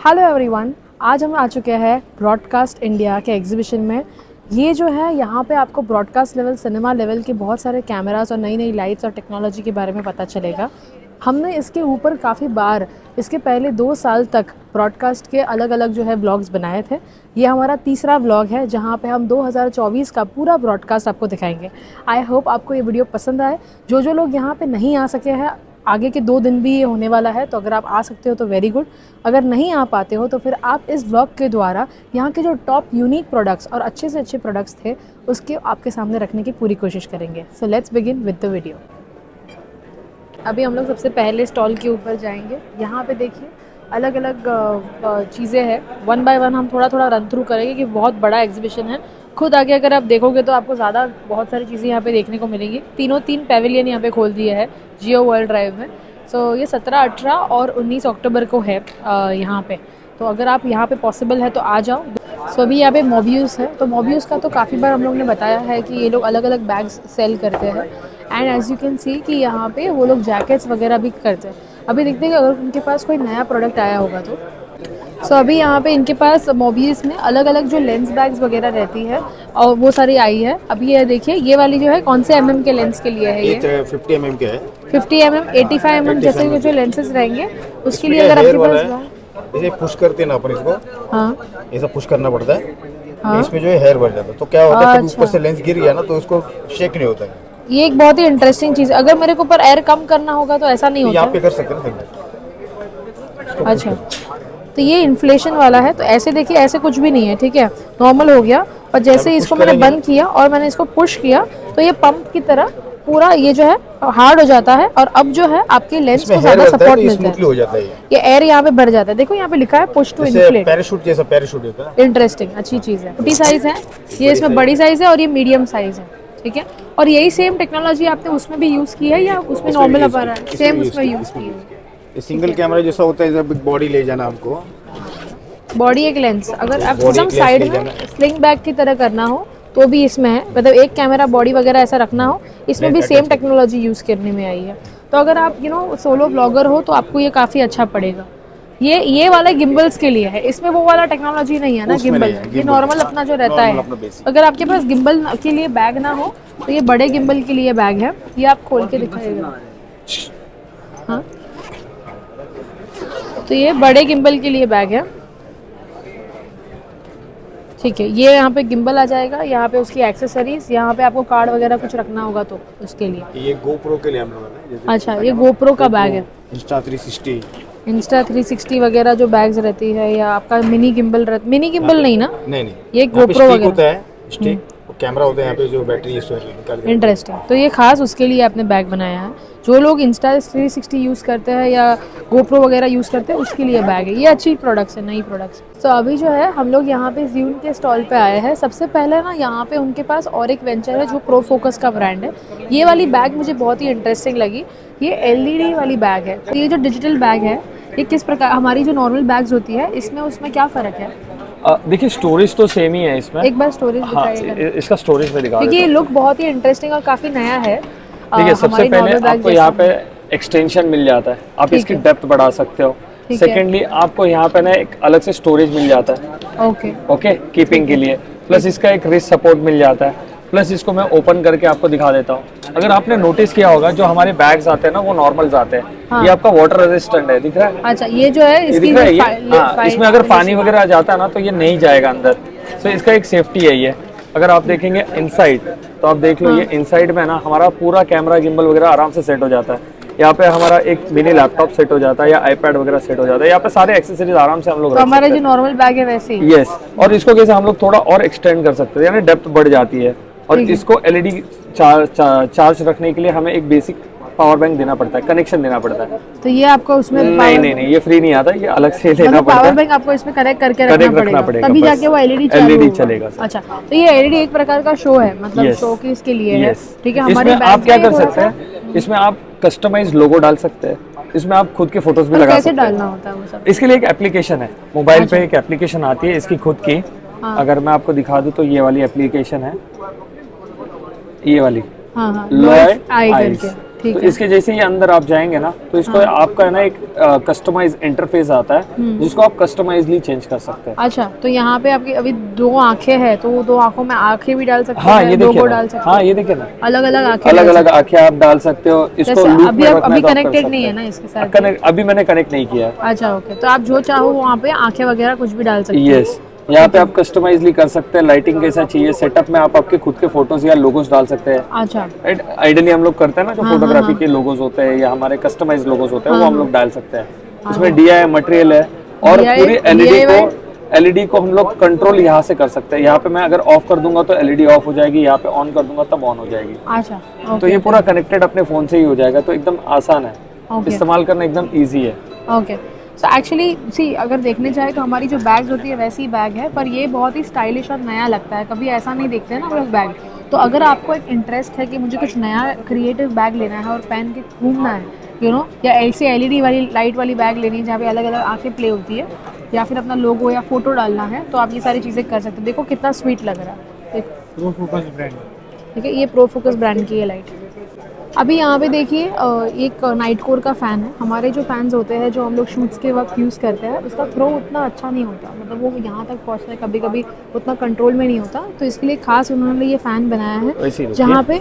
Hello everyone, आज हम आ चुके हैं ब्रॉडकास्ट इंडिया के एग्जीबिशन में। ये जो है यहाँ पे आपको ब्रॉडकास्ट लेवल, सिनेमा लेवल के बहुत सारे कैमरास और नई नई लाइट्स और टेक्नोलॉजी के बारे में पता चलेगा। हमने इसके ऊपर काफ़ी बार इसके पहले 2 साल तक ब्रॉडकास्ट के अलग अलग जो है व्लॉग्स बनाए थे। ये हमारा तीसरा व्लॉग है जहाँ पे हम 2024 का पूरा ब्रॉडकास्ट आपको दिखाएंगे। आई होप आपको ये वीडियो पसंद आए। जो लोग यहाँ पे नहीं आ सके हैं, आगे के 2 दिन भी ये होने वाला है, तो अगर आप आ सकते हो तो वेरी गुड। अगर नहीं आ पाते हो तो फिर आप इस ब्लॉग के द्वारा यहाँ के जो टॉप यूनिक प्रोडक्ट्स और अच्छे से अच्छे प्रोडक्ट्स थे उसके आपके सामने रखने की पूरी कोशिश करेंगे। So let's begin with the video. अभी हम लोग सबसे पहले स्टॉल के ऊपर जाएंगे। यहाँ पे देखिए अलग अलग चीज़ें हैं। 1 बाय 1 हम थोड़ा थोड़ा रन थ्रू करेंगे कि बहुत बड़ा एग्जीबिशन है। खुद आगे अगर आप देखोगे तो आपको ज़्यादा बहुत सारी चीज़ें यहाँ पे देखने को मिलेंगी। तीन पैविलियन यहाँ पे खोल दिया है जियो वर्ल्ड ड्राइव में। सो ये 17, 18 और 19 अक्टूबर को है यहाँ पे। तो अगर आप यहाँ पे पॉसिबल है तो आ जाओ। सो अभी यहाँ पे मोबियूस है। तो मोबियूस का तो काफ़ी बार हम लोग ने बताया है कि ये लोग अलग अलग बैग्स सेल करते हैं। And as you can see कि यहाँ पे वो लोग जैकेट्स वगैरह भी करते हैं। अभी देखते हैं कि अगर उनके पास कोई नया प्रोडक्ट आया होगा तो। सो अभी यहाँ पे इनके पास मोबियस में अलग अलग जो लेंस बैग्स वगैरह रहती है और वो सारी आई है। अभी ये देखिए, ये वाली जो है कौन से एमएम के लेंस के लिए है? ये 50 mm के है। 50 mm, 85 mm जैसे जो लेंसेज रहेंगे उसके लिए अगर आपके पास इसे पुश करते हैं ना अपन इसको, हाँ ऐसा पुश करना पड़ता है। हाँ। इसमें जो है हेयर बढ़ जाता है, तो क्या होता है ऊपर से लेंस गिर गया ना तो इसको शेक नहीं होता है। ये एक बहुत ही इंटरेस्टिंग चीज़ है। अगर मेरे को ऊपर एयर कम करना होगा तो ऐसा नहीं होता यहाँ पे कर सकते हैं। अच्छा, तो ये इन्फ्लेशन वाला है। तो ऐसे देखिए, ऐसे कुछ भी नहीं है, ठीक है, नॉर्मल हो गया। और जैसे इसको मैंने बंद किया और मैंने इसको पुश किया तो ये पंप की तरह पूरा ये जो है हार्ड हो जाता है। और अब जो है आपके लेंस को ज़्यादा सपोर्ट मिलता है। ये एयर यहाँ पे भर जाता है। देखो यहाँ पे लिखा है पुश टू इन्फ्लेट। पैराशूट जैसा पैराशूट होता है। इंटरेस्टिंग, अच्छी चीज़ है। छोटी साइज है ये, इसमें बड़ी साइज है और ये मीडियम साइज है, ठीक है। और यही सेम टेक्नोलॉजी आपने उसमें भी यूज़ की है या उसमें नॉर्मल अब आ रहा है? सेम उसमें यूज़ की है। ये सिंगल कैमरा जैसा होता है, जब बॉडी ले जाना हमको, बॉडी एक लेंस अगर आप एकदम साइड में स्लिंग बैग की तरह करना हो तो भी इसमें है। मतलब एक कैमरा बॉडी वगैरह ऐसा रखना हो, इसमें भी सेम टेक्नोलॉजी यूज़ करने में आई है। तो अगर आप सोलो ब्लॉगर हो तो आपको ये काफ़ी अच्छा पड़ेगा। ये वाला गिम्बल्स के लिए है, इसमें वो वाला टेक्नोलॉजी नहीं है ना गिम्बल। ये नॉर्मल अपना जो रहता है। अगर आपके पास गिम्बल के लिए बैग ना हो तो ये बड़े गिम्बल के लिए बैग है। ये आप खोल के दिखाइएगा। हाँ, तो ये बड़े गिम्बल के लिए बैग है, ठीक है। ये यहाँ पे गिम्बल आ जाएगा, यहाँ पे उसकी एक्सेसरीज, यहाँ पे आपको कार्ड वगैरह कुछ रखना होगा तो उसके लिए। ये गोप्रो के लिए हम लोग। अच्छा, ये गोप्रो का बैग है। इंस्टा 360 वगैरह जो बैग्स रहती है, या आपका मिनी गिम्बल मिनी गिम्बल नहीं ना? नहीं, ये गोप्रो वगैरह होता है। स्टिक कैमरा होता है यहाँ पे जो बैटरी स्टोरेज। इंटरेस्टिंग। तो ये खास उसके लिए आपने बैग बनाया है। जो लोग इंस्टा 360 यूज़ करते हैं या गोप्रो वगैरह यूज़ करते हैं उसके लिए बैग है। ये अच्छी प्रोडक्ट्स है, नई प्रोडक्ट्स। तो अभी जो है हम लोग यहाँ पे ज़्यून के स्टॉल पे आए हैं। सबसे पहले ना यहाँ पे उनके पास और एक वेंचर है जो प्रो फोकस का ब्रांड है। ये वाली बैग मुझे बहुत ही इंटरेस्टिंग लगी। ये LED वाली बैग है। तो ये जो डिजिटल बैग है ये किस प्रकार, हमारी जो नॉर्मल बैग्स होती है इसमें उसमें क्या फ़र्क है? देखिए स्टोरेज तो सेम ही है इसमें। एक बार स्टोरेज दिखाइएगा। इसका स्टोरेज में दिखा क्योंकि ये लुक बहुत ही इंटरेस्टिंग और काफ़ी नया है। देखिए सबसे पहले आपको यहाँ पे एक्सटेंशन मिल जाता है, आप इसकी डेप्थ बढ़ा सकते हो। सेकेंडली आपको यहाँ पे ना एक अलग से स्टोरेज मिल जाता है, ओके कीपिंग के लिए। प्लस इसका एक रिस्ट सपोर्ट मिल जाता है। प्लस इसको मैं ओपन करके आपको दिखा देता हूँ। अगर आपने नोटिस किया होगा जो हमारे बैग्स आते हैं ना वो नॉर्मल्स आते हैं। हाँ। ये आपका वाटर रेजिस्टेंट है, दिख रहा है? अच्छा, ये जो है इसकी हाँ, इसमें अगर पानी वगैरह जाता है ना तो ये नहीं जाएगा अंदर। तो इसका एक सेफ्टी है ये। अगर आप देखेंगे इनसाइड तो आप देख लो, ये इनसाइड में ना हमारा पूरा कैमरा गिम्बल वगैरह आराम से सेट हो जाता है। यहाँ पे हमारा एक मिनी लैपटॉप सेट हो जाता है या आईपैड वगैरह सेट हो जाता है। यहाँ पे सारे एक्सेसरीज आराम से हम लोग, तो हमारा जो नॉर्मल बैग है वैसे ही। यस, और इसको कैसे हम लोग थोड़ा और एक्सटेंड कर सकते हैं, यानी डेप्थ बढ़ जाती है। और इसको LED चार्ज रखने के लिए हमें एक बेसिक पावर बैंक देना पड़ता है, कनेक्शन देना पड़ता है। तो ये आपको उसमें नहीं, ये फ्री नहीं आता, ये अलग से लेना पड़ता है। पावर बैंक आपको इसमें कनेक्ट करके रखना पड़ेगा, तभी जाके वो LED चलेगा। अच्छा, तो ये LED एक प्रकार का शो है, मतलब शो की इसके लिए है, ठीक है। हमारे आप क्या कर सकते हैं, इसमें आप कस्टमाइज लोगो डाल सकते हैं। इसमें आप खुद के फोटोज भी लगा सकते हैं। कैसे डालना होता है वो सब? इसके लिए एक एप्लीकेशन है, मोबाइल पे एक एप्लीकेशन आती है इसकी खुद की। अगर मैं आपको दिखा दूं तो ये वाली एप्लीकेशन है, ये वाली लॉय आईज, ठीक तो है। इसके जैसे ही अंदर आप जाएंगे ना तो इसको आपका है ना एक कस्टमाइज इंटरफेस आता है जिसको आप कस्टमाइजली चेंज कर सकते हैं। अच्छा, तो यहाँ पे आपकी अभी 2 आंखें हैं, तो वो 2 आंखों में आंखें भी डाल सकते हाँ हैं, ये लोगो देखिए डाल ना, सकते हाँ ये देखिए ना, अलग अलग आंखें अलग डाल अलग सकते आंखें आप डाल सकते हो। हैं। इसको जैसे लूप अभी में आप रखना अभी है तो आप कर कनेक्टेड सकते नहीं है हैं। ना इसके साथ? अभी मैंने कनेक्ट नहीं किया है। अच्छा ओके, तो आप जो चाहो वहाँ पे आंखें वगैरह कुछ भी डाल सकते हैं। यस, यहाँ पे आप कस्टमाइजली कर सकते हैं, लाइटिंग कैसा चाहिए, सेटअप में आप आपके खुद के फोटोज या लोगोस डाल सकते हैं। अच्छा आइडियली हम लोग करते हैं ना जो हाँ, फोटोग्राफी हाँ। के लोगोस होते हैं या हमारे कस्टमाइज लोगोस होते हैं हाँ, वो हम हाँ। लोग डाल सकते हैं। इसमें DIY मटेरियल है और DIY पूरी एलईडी को हम लोग कंट्रोल यहाँ से कर सकते हैं। यहाँ पे मैं अगर ऑफ कर दूंगा तो एलईडी ऑफ हो जाएगी, यहाँ पे ऑन कर दूंगा तब ऑन हो जाएगी। अच्छा तो ओके ये पूरा कनेक्टेड अपने फोन से ही हो जाएगा, तो एकदम आसान है, ओके इस्तेमाल करना एकदम ईजी है। ओके। सो एक्चुअली सी अगर देखने जाए तो हमारी जो बैग्स होती है वैसी ही बैग है, पर ये बहुत ही स्टाइलिश और नया लगता है, कभी ऐसा नहीं देखते हैं ना हम लोग बैग। तो अगर आपको एक इंटरेस्ट है कि मुझे कुछ नया क्रिएटिव बैग लेना है और पहन के घूमना है या ऐसे एलईडी वाली लाइट वाली बैग लेनी है जहाँ पे अलग अलग आंखें प्ले होती है, या फिर अपना लोगो या फोटो डालना है, तो आप ये सारी चीज़ें कर सकते हैं। देखो कितना स्वीट लग रहा है, प्रो फोकस ब्रांड। ठीक है, ये प्रो फोकस ब्रांड की है लाइट। अभी यहाँ पे देखिए एक नाइट कोर का फ़ैन है। हमारे जो फैंस होते हैं जो हम लोग शूट्स के वक्त यूज़ करते हैं उसका थ्रो उतना अच्छा नहीं होता, मतलब वो यहाँ तक पहुँचता है कभी कभी उतना कंट्रोल में नहीं होता, तो इसके लिए खास उन्होंने ये फ़ैन बनाया है जहाँ पे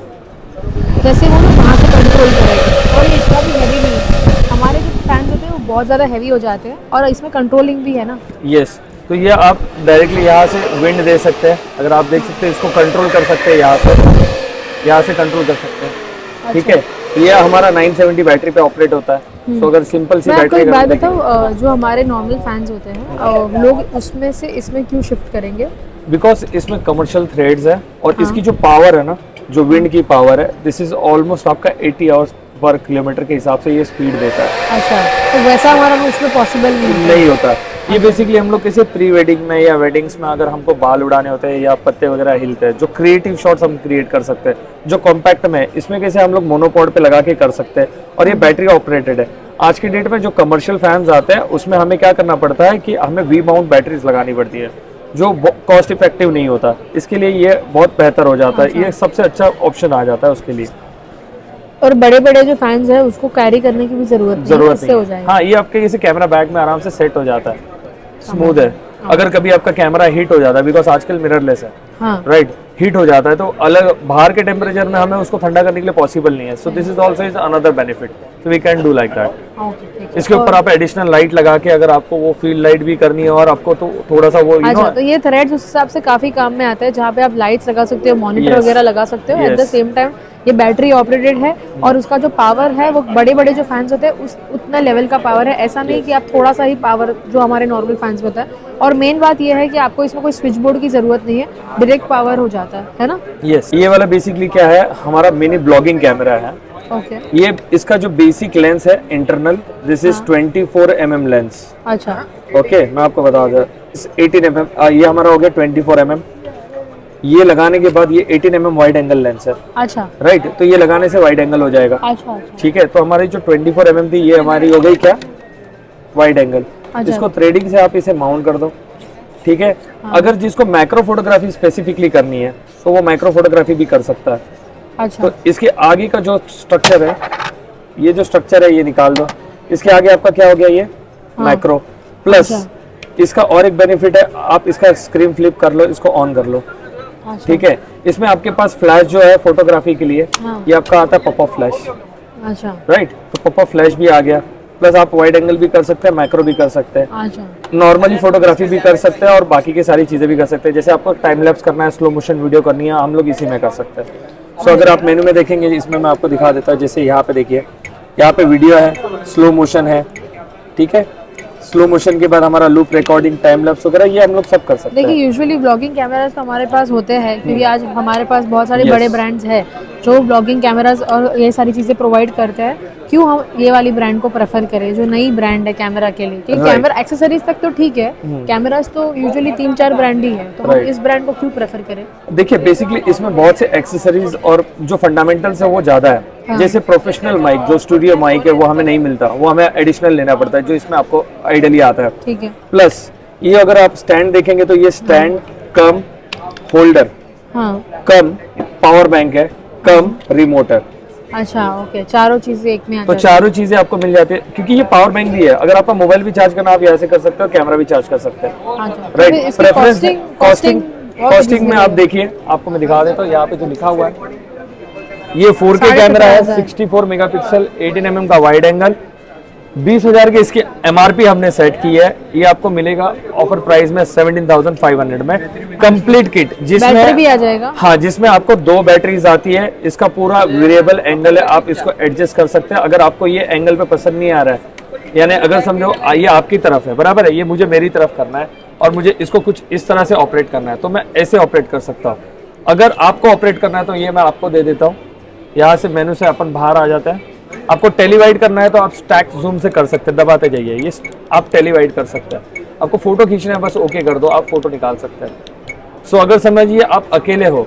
जैसे वो ना वहाँ से कंट्रोल करेगा, और ये इतना भी हैवी नहीं है। हमारे जो फैंस होते हैं वो बहुत ज़्यादा हैवी हो जाते हैं और इसमें कंट्रोलिंग भी है ना। यस, तो ये आप डायरेक्टली यहाँ से विंड दे सकते हैं, अगर आप देख सकते हैं इसको कंट्रोल कर सकते हैं, यहाँ से कंट्रोल कर सकते हैं। ठीक है, ये हमारा 970 बैटरी पे ऑपरेट होता है। तो अगर सिंपल सी मैं आपको बैटरी एक बात बताऊँ, जो हमारे नॉर्मल फैंस होते हैं लोग उसमें से इसमें क्यों शिफ्ट करेंगे? बिकॉज इसमें कमर्शियल थ्रेड्स है और इसकी जो पावर है ना, जो विंड की पावर है, दिस इज ऑलमोस्ट आपका 80 आवर्स पर किलोमीटर के हिसाब से ये स्पीड देता है। अच्छा, तो वैसा हमारा उसमें पॉसिबल नहीं होता। ये बेसिकली हम लोग किसी प्री वेडिंग में या वेडिंग्स में अगर हमको बाल उड़ाने होते हैं या पत्ते वगैरह हिलते हैं, जो क्रिएटिव शॉट्स हम क्रिएट कर सकते हैं, जो कॉम्पैक्ट में है, इसमें कैसे हम लोग मोनोपॉड पे लगा के कर सकते हैं, और ये बैटरी ऑपरेटेड है। आज की डेट में जो कमर्शियल फैंस आते हैं उसमें हमें क्या करना पड़ता है कि हमें वी माउंट बैटरीज लगानी पड़ती है, जो कॉस्ट इफेक्टिव नहीं होता। इसके लिए ये बहुत बेहतर हो जाता है, ये सबसे अच्छा ऑप्शन आ जाता है उसके लिए। और बड़े बड़े जो फैंस हैं उसको कैरी करने की भी जरूरत नहीं हो जाएगा। हाँ, ये आपके जैसे कैमरा बैग में आराम से सेट हो जाता है, स्मूथ है। अगर कभी आपका कैमरा हीट हो जाता है, बिकॉज आजकल मिररलेस है, राइट, हीट हो जाता है तो अलग बाहर के टेम्परेचर में हमें उसको ठंडा करने के लिए पॉसिबल नहीं है। So this is also is another benefit, so we can do like that. इसके ऊपर आप एडिशनल लाइट लगा के अगर आपको वो फील्ड लाइट भी करनी है और आपको तो थोड़ा सा वो अच्छा, तो ये थ्रेड्स उस हिसाब से काफी काम में आता है, जहाँ पे आप लाइट्स लगा सकते हो, मॉनिटर वगैरह लगा सकते हो, एट द सेम टाइम ये बैटरी ऑपरेटेड है, और उसका जो पावर है वो बड़े बड़े जो फैंस होते हैं उस उतना लेवल का पावर है। ऐसा नहीं कि आप थोड़ा सा ही पावर जो हमारे नॉर्मल फैंस में होता है। और मेन बात ये है कि आपको इसमें कोई स्विच बोर्ड की जरूरत नहीं है, डायरेक्ट पावर हो जाता है ना। यस, ये वाला बेसिकली क्या है, हमारा मिनी ब्लॉगिंग कैमरा है। ओके, ये इसका जो बेसिक लेंस है internal, this is 24 mm lens. अच्छा ओके, मैं आपको बता दूं, 18 mm, ये हमारा हो गया 24 mm। ये लगाने के बाद ये 18 mm वाइड एंगल लेंस है। अच्छा, राइट, तो ये लगाने से वाइड एंगल हो जाएगा। अच्छा ठीक है, तो हमारी जो 24 mm थी ये हमारी हो गई क्या, वाइड एंगल। अच्छा। इसको थ्रेडिंग से आप इसे माउंट कर दो। ठीक है, अगर जिसको मैक्रो फोटोग्राफी स्पेसिफिकली करनी है तो वो मैक्रो फोटोग्राफी भी कर सकता है। अच्छा, तो इसके आगे का जो स्ट्रक्चर है, ये जो स्ट्रक्चर है ये निकाल दो। इसके आगे आपका क्या हो गया, ये मैक्रो प्लस। इसका और एक बेनिफिट है, आप इसका स्क्रीन फ्लिप कर लो, इसको ऑन कर लो। ठीक है, इसमें आपके पास फ्लैश जो है फोटोग्राफी के लिए, ये आपका आता है पॉपअप फ्लैश। अच्छा, राइट, तो पॉपअप फ्लैश भी आ गया, प्लस आप वाइड एंगल भी कर सकते हैं, मैक्रो भी कर सकते हैं, अच्छा, नॉर्मली फोटोग्राफी भी कर सकते हैं और बाकी की सारी चीजें भी कर सकते हैं। जैसे आपको टाइम लैप्स करना है, स्लो मोशन वीडियो करनी है, हम लोग इसी में कर सकते हैं। सो अगर आप मेनू में देखेंगे, इसमें मैं आपको दिखा देता हूँ। जैसे यहाँ पे देखिए, यहाँ पे वीडियो है, स्लो मोशन है, ठीक है, स्लो मोशन के बाद हमारा लूप रिकॉर्डिंग, टाइम लैप्स वगैरह ये हम लोग सब कर सकते हैं। देखिए यूजुअली ब्लॉगिंग कैमरास तो हमारे पास होते हैं, क्योंकि आज हमारे पास बहुत सारे बड़े ब्रांड्स हैं जो ब्लॉगिंग कैमरास और ये सारी चीज़ें प्रोवाइड करते हैं। क्यों हम ये वाली ब्रांड को प्रेफर करें जो नई ब्रांड है कैमरा के लिए? क्योंकि कैमरा एक्सेसरीज तक तो ठीक है, कैमरास तो यूजुअली 3-4 ब्रांड ही है, तो हम इस ब्रांड को क्यों प्रेफर करें? देखिए बेसिकली इसमें बहुत से एक्सेसरीज और जो फंडामेंटल्स है वो ज्यादा है। जैसे प्रोफेशनल माइक, जो स्टूडियो माइक है वो हमें नहीं मिलता, वो हमें एडिशनल लेना पड़ता है, जो इसमें आपको आइडियली आता है। ठीक है, प्लस ये अगर आप स्टैंड देखेंगे तो ये स्टैंड कम होल्डर, हाँ, कम पावर बैंक है, कम रिमोट है। अच्छा ओके, चारों चीजें एक में आ तो जाती चारों चीजें आपको मिल जाती है, क्योंकि ये पावर बैंक भी है। अगर आपका मोबाइल भी चार्ज करना, आप यहाँ से कर सकते हो, कैमरा भी चार्ज कर सकते हैं। अच्छा, राइट, प्रेफरेंस कॉस्टिंग कॉस्टिंग में आप देखिए, आपको मैं दिखा देता हूँ, यहाँ पे जो लिखा हुआ है, ये 4K कैमरा है, 64 मेगापिक्सल, 18 mm का वाइड एंगल, 20,000 की इसकी MRP हमने सेट की है। ये आपको मिलेगा ऑफर प्राइस में 17,500 में, कंप्लीट किट, जिसमें बैटरी भी आ जाएगा। हाँ, जिसमें आपको 2 बैटरीज आती है। इसका पूरा वेरिएबल एंगल है, आप इसको एडजस्ट कर सकते हैं। अगर आपको ये एंगल पे पसंद नहीं आ रहा है, यानी अगर समझो ये आपकी तरफ है, बराबर है, ये मुझे मेरी तरफ करना है और मुझे इसको कुछ इस तरह से ऑपरेट करना है, तो मैं ऐसे ऑपरेट कर सकता हूँ। अगर आपको ऑपरेट करना है तो ये मैं आपको दे देता हूँ। यहाँ से मेनू से अपन बाहर आ जाता है। आपको टेलीवाइड करना है तो आप स्टैक जूम से कर सकते हैं, दबाते जाइए, ये आप टेलीवाइड कर सकते हैं। आपको फोटो खींचना है, बस ओके कर दो, आप फोटो निकाल सकते हैं। सो अगर समझिए आप अकेले हो,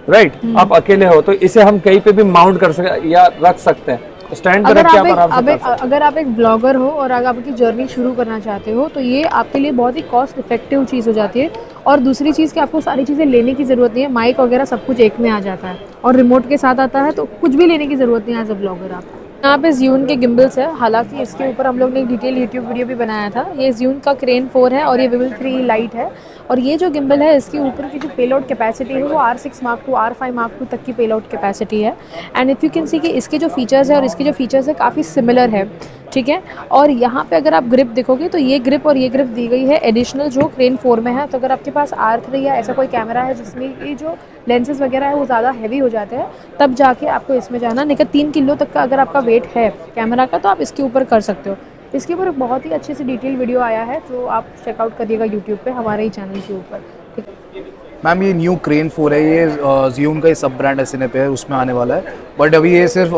राइट, आप अकेले हो, तो इसे हम कहीं पे भी माउंट कर सकते या रख सकते हैं, स्टैंड पर रख के आप आराम से कर सकते हैं। अगर आप एक ब्लॉगर हो और अगर आपकी जर्नी शुरू करना चाहते हो, तो ये आपके लिए बहुत ही कॉस्ट इफेक्टिव चीज़ हो जाती है। और दूसरी चीज़ कि आपको सारी चीज़ें लेने की ज़रूरत नहीं है, माइक वगैरह सब कुछ एक में आ जाता है और रिमोट के साथ आता है, तो कुछ भी लेने की ज़रूरत नहीं है एज अ ब्लॉगर आप। यहाँ पे ज़्यून के गिम्बल्स है, हालांकि इसके ऊपर हम लोग ने एक डिटेल यूट्यूब वीडियो भी बनाया था। ये ज़्यून का क्रेन 4 है और ये विविल 3 लाइट है। और ये जो गिम्बल है, इसके ऊपर की जो पेलोड कैपेसिटी है वो R6 Mark II R5 Mark II तक की पेलोड कैपेसिटी है। And if you can see कि इसके जो फीचर्स है और इसके जो फीचर्स है काफ़ी सिमिलर है, ठीक है। और यहाँ पे अगर आप ग्रिप देखोगे तो ये ग्रिप और ये ग्रिप दी गई है एडिशनल जो क्रेन 4 में है। तो अगर आपके पास R3 या ऐसा कोई कैमरा है जिसमें ये जो लेंसेज वगैरह है वो ज़्यादा हैवी हो जाते हैं, तब जाके आपको इसमें जाना। नहीं 3 किलो तक का अगर आपका वेट है कैमरा का, तो आप इसके ऊपर कर सकते हो। इसके ऊपर बहुत ही अच्छे से डिटेल वीडियो आया है जो आप चेकआउट करिएगा यूट्यूब पे, हमारे ही चैनल के ऊपर, ठीक है। मैम ये न्यू क्रेन 4 है, ये ज़्यूम का ही सब ब्रांड एसएनए पे है, उसमें आने वाला है। बट अभी ये सिर्फ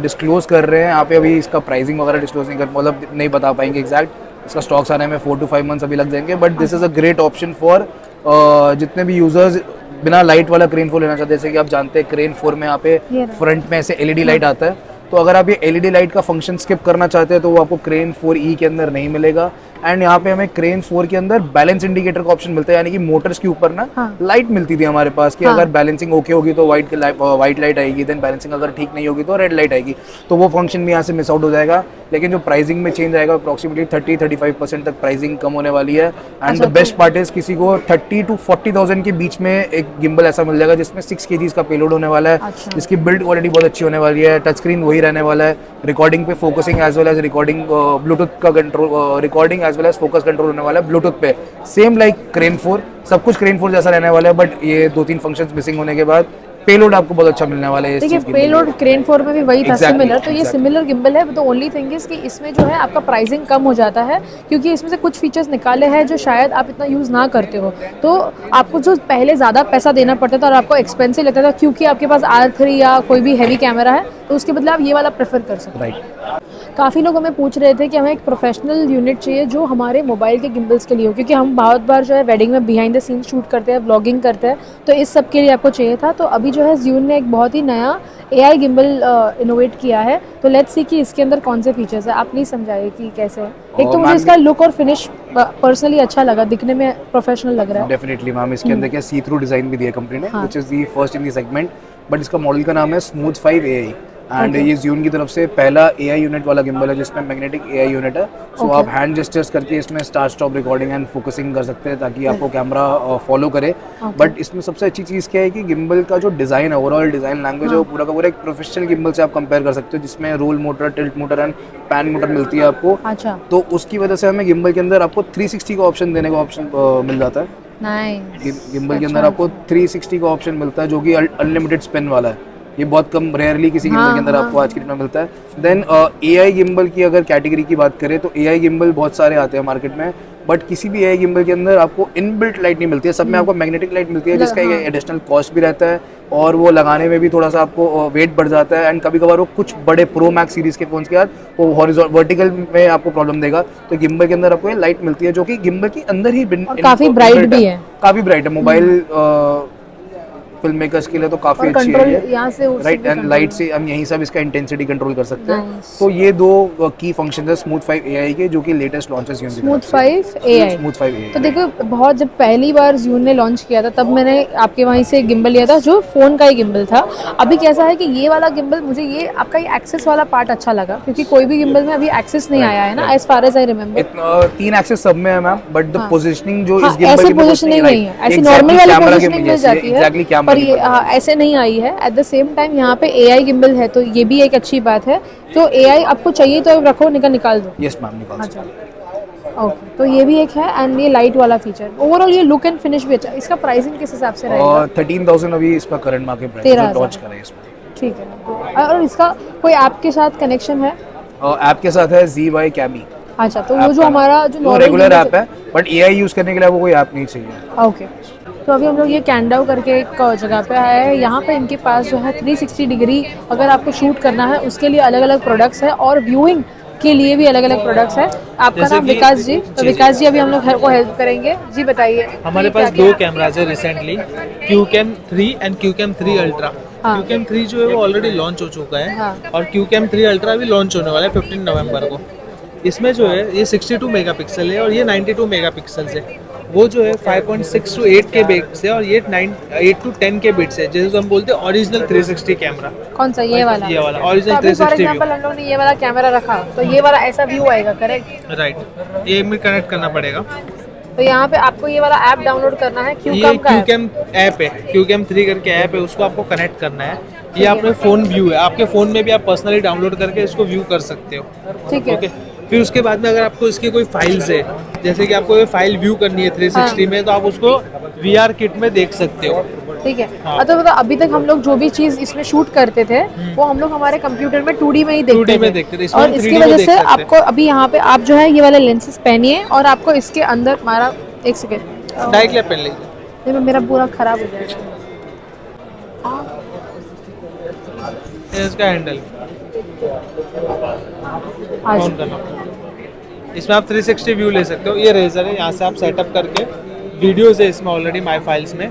डिस्क्लोज़ कर रहे हैं यहाँ पे, अभी इसका प्राइसिंग वगैरह डिस्क्लोज नहीं कर, मतलब नहीं बता पाएंगे एग्जैक्ट। इसका स्टॉक्स आने में 4 to 5 मंथ्स अभी लग जाएंगे। But this is a great option for जितने भी यूज़र्स बिना लाइट वाला क्रेन 4 लेना चाहते हैं। जैसे कि आप जानते हैं क्रेन 4 में यहाँ पे फ्रंट में ऐसे LED लाइट आता है, तो अगर आप ये LED लाइट का फंक्शन स्किप करना चाहते हैं तो वो आपको क्रेन 4E के अंदर नहीं मिलेगा। एंड यहाँ पे हमें क्रेन 4 के अंदर बैलेंस इंडिकेटर का ऑप्शन मिलता है, यानी कि मोटर्स के ऊपर ना लाइट मिलती थी हमारे पास कि अगर बैलेंसिंग ओके होगी तो वाइट लाइट आएगी, देन बैलेंसिंग अगर ठीक नहीं होगी तो रेड लाइट आएगी। तो वो फंक्शन भी यहाँ से मिस आउट हो जाएगा। लेकिन जो प्राइसिंग में चेंज आएगा, अप्रॉक्सीमेटली 30-35% तक प्राइसिंग कम होने वाली है। And the best part is किसी को 30 to 40,000 के बीच में एक गिम्बल ऐसा मिल जाएगा जिसमें 6 kg का पेलोड होने वाला है। इसकी बिल्ड क्वालिटी बहुत अच्छी होने वाली है, टच स्क्रीन वही रहने वाला है, रिकॉर्डिंग पे focusing as well as recording bluetooth का control, recording as well as focus control होने वाला है ब्लूटूथ पे, सेम लाइक क्रेन 4। सब कुछ क्रेन 4 जैसा रहने वाला है, बट ये 2-3 फंक्शंस मिसिंग होने के बाद पेलोड आपको बहुत अच्छा मिलने वाला है। देखिए पेलोड क्रेन 4 में भी वही था, सिमिलर। तो ये सिमिलर गिम्बल है, तो ओनली थिंग इज कि इसमें जो है आपका प्राइसिंग कम हो जाता है, क्योंकि इसमें से कुछ फीचर्स निकाले हैं जो शायद आप इतना यूज़ ना करते हो। तो आपको जो पहले ज़्यादा पैसा देना पड़ता था और आपको एक्सपेंसिव लगता था क्योंकि आपके पास R3 या कोई भी हैवी कैमरा है, तो उसके बदले आप ये वाला प्रेफर कर सकते हैं। राइट। काफ़ी लोग हमें पूछ रहे थे कि हमें एक प्रोफेशनल यूनिट चाहिए जो हमारे मोबाइल के गिम्बल्स के लिए हो, क्योंकि हम बहुत बार जो है वेडिंग में बिहाइंड द सीन शूट करते हैं, व्लॉगिंग करते हैं, तो इस सब के लिए आपको चाहिए था। तो अभी जो है ज़्यून ने एक बहुत ही नया AI गिम्बल इनोवेट किया है। तो लेट्स सी कि इसके अंदर कौन से फीचर्स है, आप प्लीज समझाइए कि कैसे है। एक तो मुझे इसका लुक और फिनिश पर्सनली अच्छा लगा, दिखने में प्रोफेशनल लग रहा है। डेफिनेटली मैम, इसके अंदर क्या सी थ्रू डिजाइन भी दिया कंपनी ने, which is the first in the segment. But इसका मॉडल का नाम है स्मूथ 5 AI एंड ये ज़्यून की तरफ से पहला AI यूनिट वाला गिम्बल है जिसमें मैग्नेटिक AI यूनिट है। सो आप हैंड जेस्चर्स करके इसमें start stop recording and focusing कर सकते हैं ताकि आपको कैमरा फॉलो करे। बट इसमें सबसे अच्छी चीज़ क्या है कि गिम्बल का जो डिज़ाइन है, ओवरऑल डिज़ाइन लैंग्वेज है, वो पूरा का पूरा एक प्रोफेशनल गिम्बल से आप कंपेयर कर सकते हो, जिसमें roll motor, tilt motor and pan motor मिलती है आपको। अच्छा। तो उसकी वजह से हमें गिम्बल के अंदर आपको 360 का ऑप्शन देने का ऑप्शन मिल जाता है। गिम्बल के अंदर आपको 360 का ऑप्शन मिलता है जो कि अनलिमिटेड स्पिन वाला है। ये बहुत कम रेयरली किसी गिम्बल के अंदर आपको आज की डेट में मिलता है। देन AI गिम्बल की अगर कैटेगरी की बात करें तो AI गिम्बल बहुत सारे आते हैं मार्केट में, बट किसी भी AI गिम्बल के अंदर आपको इनबिल्ट लाइट नहीं मिलती है। सब में आपको मैग्नेटिक लाइट मिलती है जिसका एक एडिशनल कॉस्ट भी रहता है और वो लगाने में भी थोड़ा सा आपको वेट बढ़ जाता है। एंड कभी कभार वो कुछ बड़े प्रो मैक्स सीरीज के फोन्स के बाद वो हॉरिजॉन्टल वर्टिकल में आपको प्रॉब्लम देगा। तो गिम्बल के अंदर आपको ये लाइट मिलती है जो कि गिम्बल के अंदर ही काफी ब्राइट भी है, काफी ब्राइट है। मोबाइल फिल्म मेकर्स के लिए तो काफी और अच्छी कंट्रोल है ये, यहाँ से उससे राइट। भी एंड control- लाइट से हम यहीं से अब इसका इंटेंसिटी कंट्रोल कर सकते हैं। Nice. तो ये दो की फंक्शन है स्मूथ 5 AI के, जो कि लेटेस्ट लॉन्चेस यून स्मूथ 5 AI। Smooth 5 AI। तो देखो बहुत जब पहली बार ज़ून ने लॉन्च किया था तब मैंने आपके वहीं से गिम्बल लिया था जो फ़ोन का ही गिम्बल था। अभी कैसा है कि ये वाला गिम्बल मुझे ये आपका ये एक्सेस वाला पार्ट अच्छा लगा, क्योंकि कोई भी गिम्बल में अभी एक्सेस नहीं आया है ना, as far as I remember. 3 axes सब में है मैम, बट द पोजीशनिंग जो हाँ, इस गिम्बल ऐसे की पोजीशनिंग नहीं है, ऐसी नॉर्मल वाली पोजीशनिंग मिल जाती है, पर ये ऐसे नहीं आई है। एट द सेम टाइम यहाँ पे AI गिम्बल है, तो ये भी एक अच्छी बात है। तो AI आपको चाहिए तो रखो, निकाल दो। यस मैम, निकाल सकते हैं। ओके, तो ये भी एक है एंड ये लाइट वाला फीचर। ओवरऑल ये लुक एंड फिनिश भी अच्छा। इसका प्राइसिंग किस हिसाब से रहेगा? और 13,000 अभी इसका करंट मार्केट प्राइस है, लॉन्च करा है इसमें। ठीक है। और इसका कोई ऐप के साथ कनेक्शन है? ऐप के साथ है ZY Cami। अच्छा, तो वो जो हमारा जो रेगुलर ऐप है, बट AI यूज करने के लिए आपको कोई ऐप नहीं चाहिए। ओके। तो अभी हम लोग ये कैंडाउ करके एक जगह पे आए हैं। यहाँ पे इनके पास जो है 360 डिग्री अगर आपको शूट करना है उसके लिए अलग अलग प्रोडक्ट्स है, और व्यूइंग के लिए भी अलग अलग प्रोडक्ट्स है। आपका नाम विकास जी? तो विकास जी अभी हम लोग को हेल्प करेंगे। जी बताइए। हमारे पास दो कैमराज है recently, QCam 3 and QCam 3 ultra. QCam 3 जो है वो ऑलरेडी लॉन्च हो चुका है, और QCam 3 अल्ट्रा भी लॉन्च होने वाला है 15 नवंबर को। इसमें जो है ये 62 मेगापिक्सल है और ये 92 मेगापिक्सल है। वो जो है 5.6 to 8 के बिट्स है, और ये 8 to 10 के बिट्स है, जैसे हम बोलते हैं ओरिजिनल 360 कैमरा। कौन सा? ये वाला? ये वाला ओरिजिनल फॉर 360 एग्जांपल हम लोग ने ये वाला कैमरा रखा तो ये वाला ऐसा व्यू आएगा, करेक्ट? राइट, ये में कनेक्ट करना पड़ेगा। तो यहाँ पे आपको ये वाला ऐप डाउनलोड करना है, ये QCam का QCam ऐप है, QCam 3 करके ऐप है, उसको आपको कनेक्ट करना है। ये आपने फोन व्यू है, आपके फोन में भी आप पर्सनली डाउनलोड करके इसको व्यू कर सकते हो। ठीक है। ओके, फिर उसके बाद में अगर आपको इसकी कोई फाइल्स है, जैसे कि आपको ये फाइल व्यू करनी है 360 में, तो आप उसको VR किट में देख सकते हो। ठीक है। तो मतलब अभी तक हम लोग जो भी चीज इसमें शूट करते थे वो हम लोग हमारे कंप्यूटर में 2D में ही देखते थे। और इसकी वजह से आपको अभी यहाँ पे आप जो है ये वाले लेंसेज पहनिए, और आपको इसके अंदर हमारा एक सेकेंड डायरेक्ट लैप पहन लीजिए। नहीं, मेरा पूरा खराब हो जाएगा। ये इसका हैंडल ऑन करना, इसमें आप 360 व्यू ले सकते हो। ये रेजर है, यहाँ से आप सेटअप करके वीडियोस है इसमें ऑलरेडी माई फाइल्स में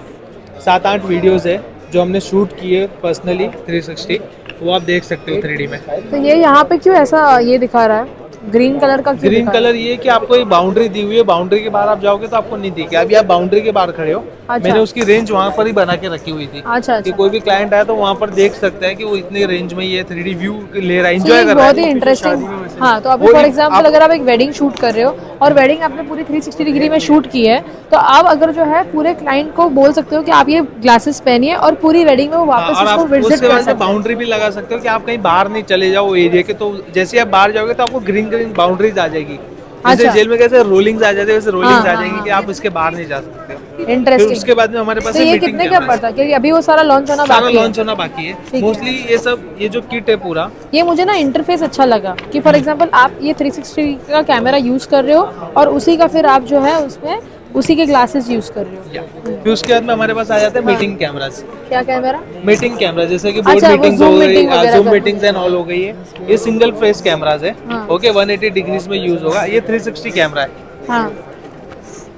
7-8 वीडियोस है जो हमने शूट किए पर्सनली 360, वो आप देख सकते हो 3D में। तो ये यहाँ पे क्यों ऐसा ये दिखा रहा है ग्रीन कलर का? ग्रीन कलर ये कि आपको एक बाउंड्री दी हुई है, बाउंड्री के बाहर आप जाओगे तो आपको नहीं दिखेगा। अभी आप बाउंड्री के बाहर खड़े हो। अच्छा। मैंने उसकी रेंज वहाँ पर ही बना के रखी हुई थी। अच्छा, कि कोई भी क्लाइंट आया तो वहाँ पर देख सकता है कि वो इतनी रेंज में ये 3D व्यू ले रहा है, एंजॉय कर रहा है। बहुत ही इंटरेस्टिंग। हाँ, तो अभी फॉर एग्जांपल अगर आप एक वेडिंग शूट कर रहे हो और वेडिंग आपने पूरी 360 डिग्री में शूट की है, तो आप अगर जो है पूरे क्लाइंट को बोल सकते हो कि आप ये ग्लासेस पहनिए और पूरी वेडिंग में वो वापस इसको विजिट कर सकते हो। बाउंड्री भी लगा सकते हो कि आप कहीं बाहर नहीं चले जाओ एरिया के, तो जैसे आप बाहर जाओगे तो आपको ग्रीन ग्रीन बाउंड्रीज आ जाएगी। जैसे अच्छा। जेल में कैसे रोलिंग्स आ जाते हैं वैसे रोलिंग्स आ जाएंगी कि आप इसके बाहर नहीं जा सकते। फिर इंटरेस्टिंग। उसके बाद में हमारे पास तो ये कितने का पड़ता है? क्योंकि अभी वो सारा लॉन्च होना बाकी है। लॉन्च होना बाकी है मोस्टली। ये सब ये जो किट है पूरा, ये मुझे ना इंटरफेस अच्छा लगा कि फॉर एग्जांपल आप ये 360 का कैमरा यूज कर रहे हो और उसी का फिर आप जो है उसमें उसी के ग्लासेस यूज कर रहे हो। फिर उसके बाद में हमारे पास आ जाते हैं मीटिंग कैमरास। क्या कैमरा? मीटिंग कैमरा, जैसे कि बोर्ड अच्छा, मीटिंग्स वो हो Zoom गई, meeting वगैरह जूम का। मीटिंग्स एंड ऑल हो गई है। ये सिंगल फेस कैमरास है। हाँ। ओके, 180 डिग्रीज में यूज होगा। ये 360 कैमरा है। हाँ।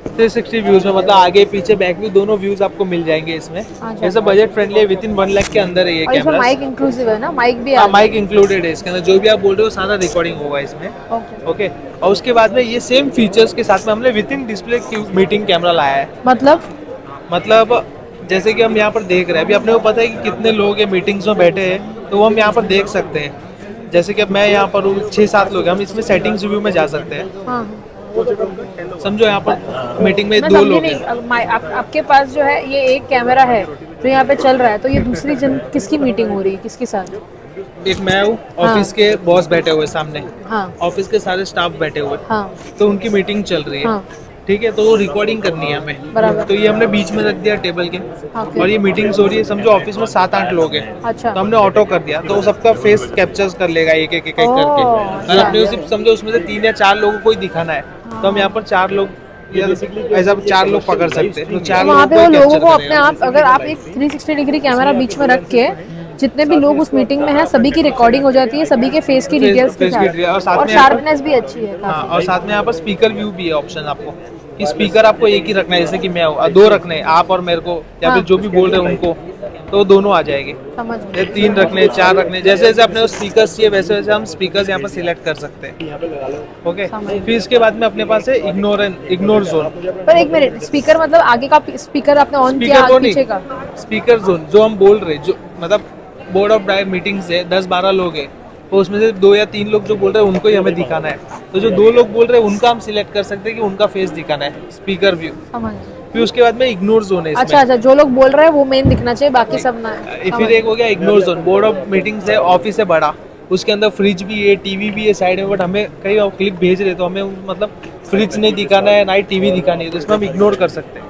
360 व्यूज में मतलब आगे पीछे बैक व्यू दोनों व्यूज आपको मिल जाएंगे इसमें। अच्छा। ऐसा बजट फ्रेंडली है, विद इन 1 लाख के अंदर है ये और इसमें कैमरा। माइक इंक्लूसिव है ना? माइक भी हाँ, माइक इंक्लूडेड है इसके अंदर। जो भी आप बोल रहे हो सारा रिकॉर्डिंग होगा इसमें। ओके, और उसके बाद में ये सेम फीचर्स के साथ में हमने with in display meeting camera लाया है। मतलब जैसे कि हम यहाँ पर देख रहे हैं, अभी अपने को पता है कि कितने लोग ये मीटिंग्स में बैठे हैं, तो वो हम यहाँ पर देख सकते हैं। जैसे कि अब मैं यहाँ पर हूँ, 6-7 लोग हैं, हम इसमें सेटिंग्स व्यू में जा सकते हैं। हाँ। समझो यहाँ पर मीटिंग में 2 लोग हैं। आपके पास जो है ये एक कैमरा है जो यहाँ पे चल रहा है, तो ये दूसरी जन किसकी मीटिंग हो रही है, किसके साथ? एक मैं हूँ, ऑफिस के बॉस बैठे हुए सामने, हाँ। ऑफिस के सारे स्टाफ बैठे हुए, हाँ। तो उनकी मीटिंग चल रही है। हाँ। ठीक है, तो वो रिकॉर्डिंग करनी है हमें। बराबर। तो ये हमने बीच में रख दिया टेबल के, और ये मीटिंग्स हो रही है। समझो ऑफिस में 7-8 लोग हैं। अच्छा। तो हमने ऑटो कर दिया, तो वो सबका फेस कैप्चर्स कर लेगा एक एक करके। और अपने सिर्फ समझो उसमें से 3 या 4 लोगों को ही दिखाना है, तो हम यहाँ पर 4 लोग ऐसा 4 लोग पकड़ सकते हैं। तो 4 वहाँ पे वो लोगों को अपने लोगों आप, अगर आप एक 360 डिग्री कैमरा बीच में रख के जितने भी लोग उस मीटिंग में हैं सभी की रिकॉर्डिंग हो जाती है, सभी के फेस की डिटेल्स के साथ, और शार्पनेस भी अच्छी है। हाँ, और साथ में यहाँ पर स्पीकर व्यू भी है ऑप्शन आपको, कि स्पीकर आपको एक ही रखना है, जैसे कि मैं हूँ, 2 रखने हैं, आप और मेरे को, या फिर जो भी बोल रहे हैं उनको, तो वो दोनों आ जाएंगे। समझ गए। ये 3 रखने 4 रखने, जैसे जैसे अपने को स्पीकर्स चाहिए वैसे वैसे हम स्पीकर्स यहाँ पर सिलेक्ट कर सकते हैं। ओके, फिर इसके बाद में अपने पास है इग्नोर जोन। पर एक मिनट, स्पीकर मतलब आगे का स्पीकर आपने ऑन किया, स्पीकर तो पीछे का? नहीं, स्पीकर जोन जो हम बोल रहे, जो मतलब बोर्ड ऑफ डायरेक्टर मीटिंग्स है 10-12 लोग है, तो उसमें से 2 या 3 लोग जो बोल रहे हैं उनको ही हमें दिखाना है। तो जो 2 लोग बोल रहे हैं उनका हम सिलेक्ट कर सकते हैं कि उनका फेस दिखाना है, स्पीकर व्यू। समझ। फिर उसके बाद में इग्नोर जोन है इसमें। अच्छा, जो लोग बोल रहे हैं वो मेन दिखना चाहिए, बाकी सब ना। फिर एक हो गया ignore zone, board of meetings है, ऑफिस है बड़ा, उसके अंदर फ्रिज भी है, टीवी भी है साइड में, बट हमें कई क्लिप भेज रहे तो हमें मतलब फ्रिज नहीं दिखाना है ना ही टीवी दिखानी है, तो इसमें हम इग्नोर कर सकते हैं।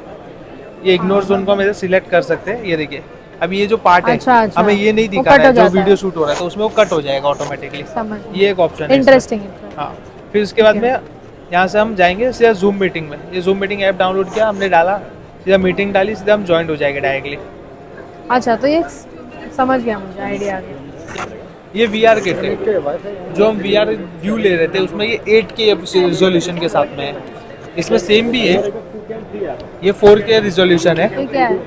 ये इग्नोर जोन को हम ऐसे सिलेक्ट कर सकते हैं। ये देखिए अभी ये जो पार्ट है अच्छा, हमें ये नहीं दिखाना है, जो वीडियो शूट हो रहा है तो उसमें वो कट हो जाएगा ऑटोमेटिकली। ये एक ऑप्शन है। इंटरेस्टिंग। हाँ, फिर उसके बाद में यहाँ से हम जाएंगे सीधा जूम मीटिंग में। ये जूम मीटिंग ऐप डाउनलोड किया हमने, डाला, सीधा मीटिंग डाली, सीधा हम ज्वाइंट हो जाएंगे डायरेक्टली। अच्छा, तो ये समझ गया, मुझे आइडिया आ गया। ये VR किट है, जो हम VR व्यू ले रहे थे उसमें ये 8K रिजोल्यूशन के साथ में है। इसमें सेम भी है, ये 4K रिजोल्यूशन है। ये क्या है?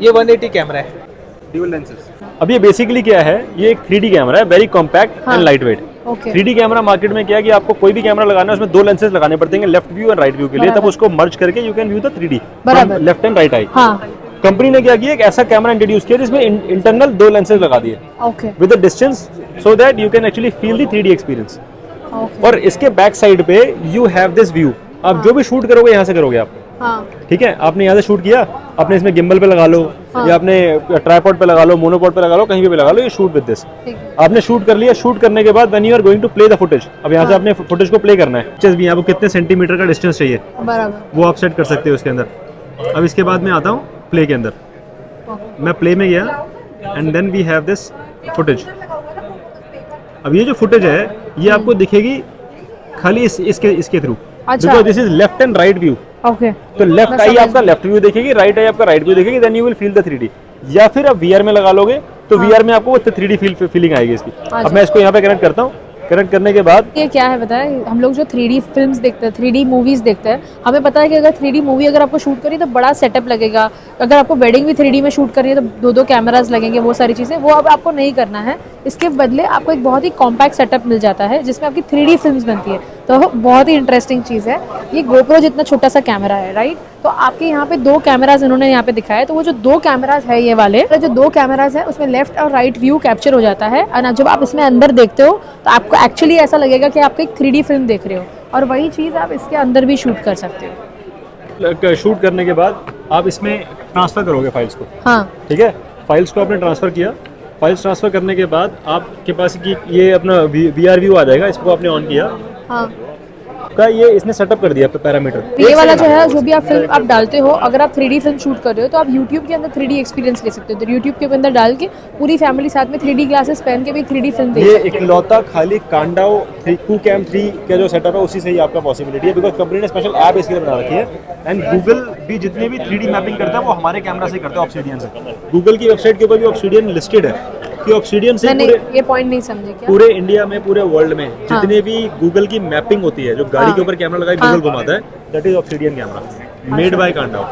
ये 180 कैमरा है, ड्यूल लेंसेज। अब ये बेसिकली क्या है, ये एक 3D कैमरा है, very compact and light weight. Okay. 3D camera market में क्या है कि आपको कोई भी कैमरा लगाना है उसमें 2 लेंसेज लगाने पड़ते हैं, लेफ्ट व्यू और राइट व्यू के लिए, तब उसको मर्ज करके you can view the 3D बराबर, लेफ्ट एंड राइट आई। हाँ। कंपनी ने क्या किया, एक ऐसा कैमरा इंट्रोड्यूस किया जिसमें इंटरनल 2 लेंसेज लगा दिए okay. With the distance, so that you can actually feel the 3D experience. Okay. और इसके बैक साइड पे यू हैव दिस व्यू, आप जो भी शूट करोगे यहाँ से करोगे आप। हाँ। ठीक है, आपने यहाँ से शूट किया, आपने इसमें गिम्बल पे लगा लो, या आपने ट्राइपॉड पे लगा लो, मोनोपॉड पे लगा लो, कहीं पे भी लगा लो, ये शूट विद दिस। आपने शूट कर लिया, शूट करने के बाद when you are going to play the footage, अब यहाँ से आपने फुटेज को प्ले करना है, पिक्चर्स भी आपको कितने सेंटीमीटर का डिस्टेंस चाहिए बराबर, वो आप सेट कर सकते हो उसके अंदर। अब इसके बाद मैं आता हूँ प्ले के अंदर, मैं प्ले में गया and then we have this footage. अब ये जो फुटेज है ये आपको दिखेगी खाली इसके through, because this is left and right view. Okay. तो लेफ्ट आई आपका लेफ्ट व्यू देखेगी, राइट आई आपका राइट व्यू देखेगी, then you will feel the 3D। या फिर आप VR में लगा लोगे तो VR में आपको 3D फीलिंग आएगी इसकी। अब मैं इसको यहाँ पे कनेक्ट करता हूँ, कनेक्ट करने के बाद ये क्या है पता है, हम लोग जो 3D फिल्म्स देखते हैं, 3D मूवीज देखते हैं, हमें पता है कि अगर 3D मूवी अगर आपको शूट करी तो बड़ा सेटअप लगेगा, अगर आपको वेडिंग भी 3D में शूट करनी है तो 2 कैमरास लगेंगे, वो सारी चीज़ें, वो अब आपको नहीं करना है। इसके बदले आपको एक बहुत ही कॉम्पैक्ट सेटअप मिल जाता है जिसमें आपकी 3D फिल्म्स बनती है, तो बहुत ही इंटरेस्टिंग चीज़ है। ये GoPro जितना छोटा सा कैमरा है, राइट? तो आपके यहाँ पे 2 कैमराज इन्होंने यहाँ पे दिखाया है, तो वो जो 2 कैमराज है, ये वाले जो 2 कैमराज है उसमें लेफ्ट और राइट व्यू कैप्चर हो जाता है, और जब आप इसमें अंदर देखते हो तो आपको एक्चुअली ऐसा लगेगा कि आप एक 3D फिल्म देख रहे हो, और वही चीज़ आप इसके अंदर भी शूट कर सकते हो। शूट करने के बाद आप इसमें ट्रांसफर करोगे फाइल्स को। हाँ। ठीक है, फाइल्स को आपने ट्रांसफर किया, फाइल्स ट्रांसफर करने के बाद आपके पास की ये अपना VR व्यू आ जाएगा, इसको आपने ऑन किया। हाँ। का ये इसने सेटअप कर दिया पैरामीटर। ये वाला जो है, जो भी आप फिल्म आप डालते हो, अगर आप 3D फिल्म शूट कर रहे हो तो आप YouTube के अंदर 3D एक्सपीरियंस ले सकते हो। तो YouTube के अंदर डाल के पूरी फैमिली साथ में 3D ग्लासेस पहन के भी 3D फिल्म देख ये सकते हो। इकलौता खाली कांडाओ QCam 3 का जो सेटअप है उसी से ही आपका पॉसिबिलिटी है, बिकॉज कंपनी ने स्पेशल ऐप इसके लिए बना रखी है। एंड गूगल भी जितने भी 3D मैपिंग करता है वो हमारे कैमरा से करता है, ऑब्सीडियन से। गूगल की वेबसाइट के ऊपर भी ऑब्सीडियन लिस्टेड है कि ऑब्सीडियन से ये पॉइंट नहीं समझे क्या? पूरे इंडिया में, पूरे वर्ल्ड में जितने भी गूगल की मैपिंग होती है, जो गाड़ी के ऊपर कैमरा लगा के गूगल घुमाता है, that is Obsidian camera made by Kandao.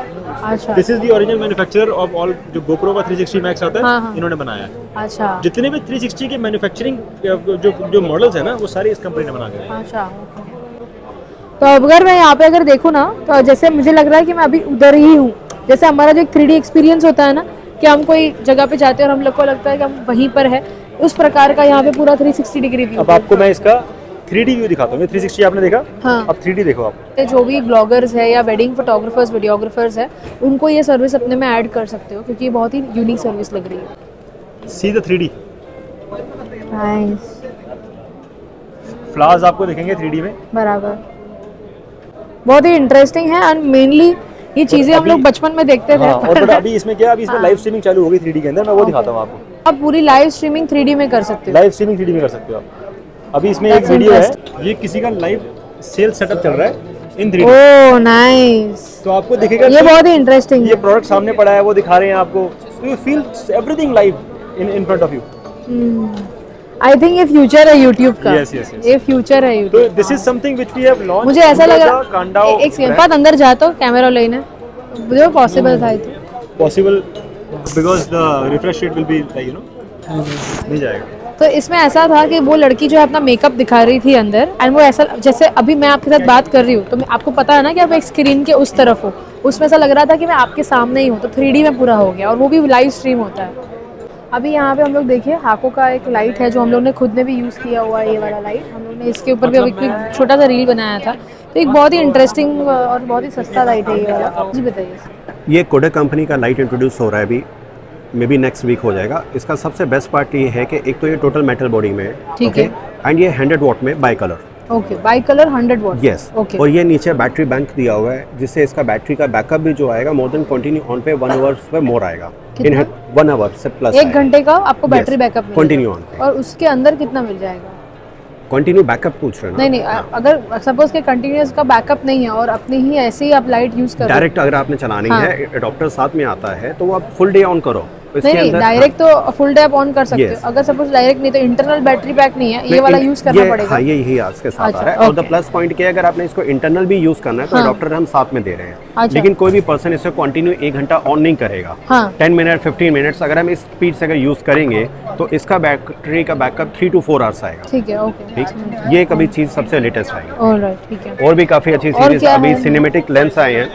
अच्छा। This is the original manufacturer of all जो GoPro का 360 मैक्स आता है, इन्होंने बनाया है। अच्छा। जितने भी 360 के मैन्युफैक्चरिंग जो मॉडल्स है ना, वो सारे इस कंपनी ने बना के। अच्छा। तो अगर मैं यहाँ पे अगर देखूँ ना, तो जैसे मुझे लग रहा है कि मैं अभी उधर ही हूँ। जैसे हमारा जो 3D एक्सपीरियंस होता है ना, कि हम कोई जगह पे जाते हैं और हम लोग को लगता है कि हम वहीं पर है, उस प्रकार का यहाँ पे पूरा 360 डिग्री व्यू। अब आपको मैं इसका 3D व्यू दिखाता हूँ। 360 आपने देखा, हाँ। अब 3D देखो आप। जो भी ब्लॉगर्स है या वेडिंग फोटोग्राफर्स, वीडियोग्राफर्स है, उनको ये सर्विस अपने में ऐड कर सकते हो, क्योंकि ये बहुत ही यूनिक सर्विस लग रही है। See the 3D nice. Flowers आपको दिखेंगे 3D में। बराबर, बहुत ही इंटरेस्टिंग है। एंड मेनली ये चीजें हम लोग बचपन में देखते थे। हाँ, और बट अभी इसमें क्या, अभी इसमें लाइव स्ट्रीमिंग चालू हो गई 3D के अंदर, मैं वो दिखाता हूँ आपको। अब पूरी लाइव स्ट्रीमिंग 3D में कर सकते हो। लाइव स्ट्रीमिंग 3D में कर सकते हो आप। अभी इसमें एक वीडियो है, ये किसी का लाइव सेल सेटअप चल रहा है इन 3D। Oh nice. तो आपको दिखेगा ये बहुत ही इंटरेस्टिंग है। ये प्रोडक्ट सामने पड़ा है, वो दिखा रहे हैं आपको, तो you feel everything live in front of you. I think ये फ्यूचर है YouTube का। Yes, yes, yes. ये फ्यूचर है तो YouTube। This is something which we have launched. मुझे ऐसा लग रहा कांडाओ एक सेकंड बाद अंदर जाता हूँ कैमरा लेने, मुझे पॉसिबल था। Possible because the refresh rate will be like you know नहीं जाएगा। तो इसमें ऐसा था कि वो लड़की जो है अपना मेकअप दिखा रही थी अंदर, एंड वो ऐसा जैसे अभी मैं आपके साथ बात कर रही हूँ तो आपको पता है ना कि आप एक स्क्रीन के उस तरफ हो, उसमें ऐसा लग रहा था कि मैं आपके सामने ही हूँ, तो 3D में पूरा हो गया, और वो भी लाइव स्ट्रीम होता है। अभी यहाँ पे हम लोग देखिए हाको का एक लाइट है जो हम लोग ने खुद ने भी यूज़ किया हुआ है, ये वाला लाइट हम लोग ने इसके ऊपर भी अभी छोटा सा रील बनाया था। तो एक बहुत ही इंटरेस्टिंग और बहुत ही सस्ता लाइट है ये वाला। जी बताइए। ये कोडक कंपनी का लाइट इंट्रोड्यूस हो रहा है अभी, मे बी नेक्स्ट वीक हो जाएगा। इसका सबसे बेस्ट पार्ट ये है कि एक तो ये टोटल मेटल बॉडी में है, ठीक है, एंड ये 100 वॉट में by colour. Okay, by colour 100 what. Yes, okay. और ये नीचे बैटरी बैंक दिया हुआ है, जिससे इसका बैटरी का बैकअप भी जो आएगा मोर देन कंटिन्यू ऑन पे 1 आवर पे मोर आएगा। इन 1 आवर से प्लस 1 घंटे का आपको बैटरी बैकअप कंटिन्यू ऑन पे। और उसके अंदर कितना मिल जाएगा? कंटिन्यू बैकअप पूछ रहे हैं? नहीं, अगर सपोज के कंटिन्यूअस का बैकअप नहीं है और अपनी ही ऐसे ही आप लाइट यूज कर डायरेक्ट अगर आपने चलानी है, एडाप्टर साथ में आता है, तो वो आप फुल डे ऑन करो। नहीं, डायरेक्ट तो फुल डे आप ऑन कर सकते हो। अगर सपोज डायरेक्ट नहीं तो इंटरनल बैटरी पैक नहीं है, ये वाला यूज करना पड़ेगा। हाँ, यही आज के साथ आ रहा है। और द प्लस पॉइंट क्या है, अगर आपने इसको इंटरनल भी यूज करना है तो एडाप्टर हम साथ में दे रहे हैं। लेकिन कोई भी पर्सन इसे कंटिन्यू 1 घंटा ऑन नहीं करेगा। 10 मिनट 15 मिनट्स अगर हम इस स्पीड से अगर यूज करेंगे तो इसका बैटरी का बैकअप 3 to 4 आवर्स आएगा। ठीक है, ओके, ठीक। ये कभी चीज सबसे लेटेस्ट आएगी। ऑलराइट, ठीक है। और भी काफी अच्छी सीरीज अभी सिनेमैटिक लेंस आए हैं।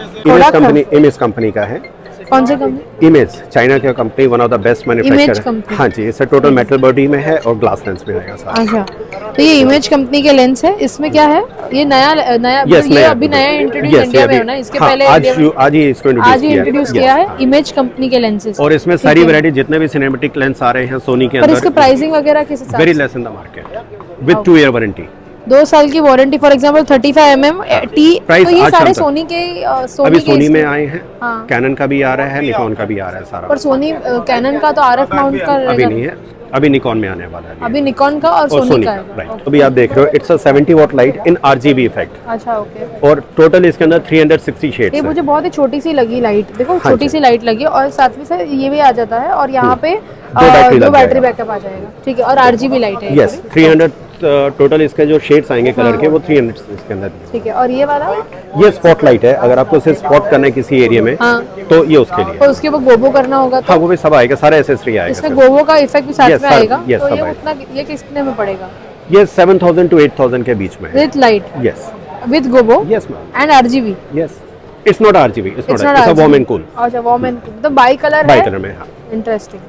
इमेज कंपनी का है। कौन सी कंपनी? इमेज, चाइना की company, one of the best manufacturer. हाँ जी, इससे टोटल मेटल बॉडी में है और ग्लास लेंस में आएगा सारा। अच्छा, तो ये इमेज कंपनी के लेंस है। इसमें क्या है? ये नया ये अभी नया इंट्रोड्यूस इंडिया में होना है। इसके पहले आज ही इसको इंट्रोड्यूस किया है इमेज कंपनी के लेंसेज। और इसमें सारी वैरायटी जितने भी सिनेमैटिक लेंस आ रहे हैं सोनी के अंदर, इसकी प्राइसिंग वगैरह किस हिसाब से? Very less in the market with 2 year warranty. 2 साल की warranty. For example 35 mm T. Price तो ये आज सारे शाम सोनी के अभी सोनी में आए हैं। हाँ। कैनन का भी आ रहा है, निकॉन का भी आ रहा है सारा। पर सोनी कैनन का तो RF माउंट का अभी नहीं है, अभी निकॉन में आने वाला है। अभी निकॉन का और सोनी का है। राइट, अभी आप देख रहे हो it's a 70 what light in RGB effect. अच्छा, ओके। और टोटल इसके अंदर 360 शेड्स ये है। मुझे बहुत ही छोटी सी लगी लाइट, देखो छोटी सी लाइट लगी, और साथ में से ये भी आ जाता है, और यहाँ पे 2 बैटरी बैकअप आ जाएगा। ठीक है, और RGB लाइट है। यस, 300 टोटल इसके जो शेड्स आएंगे कलर के, वो 300 इसके अंदर। ठीक है, और ये वाला? ये स्पॉट लाइट है, अगर आपको इसे स्पॉट करना है किसी एरिया में तो ये उसके लिए। और उसके ऊपर गोबो करना होगा तो? हाँ, वो भी सब आएगा, सारा एसेसरी आएगा। इसमें गोबो का इफेक्ट भी साथ में आएगा। तो सब ये उतना, ये कितने में पड़ेगा? ये 7,000 to 8,000 के बीच में। With light? Yes, with gobo? Yes ma'am. And RGB? Yes, it's not RGB, it's a warm and cool. अच्छा, वार्म एंड कूल, तो बाई कलर है। बाई कलर में, हाँ। इंटरेस्टिंग।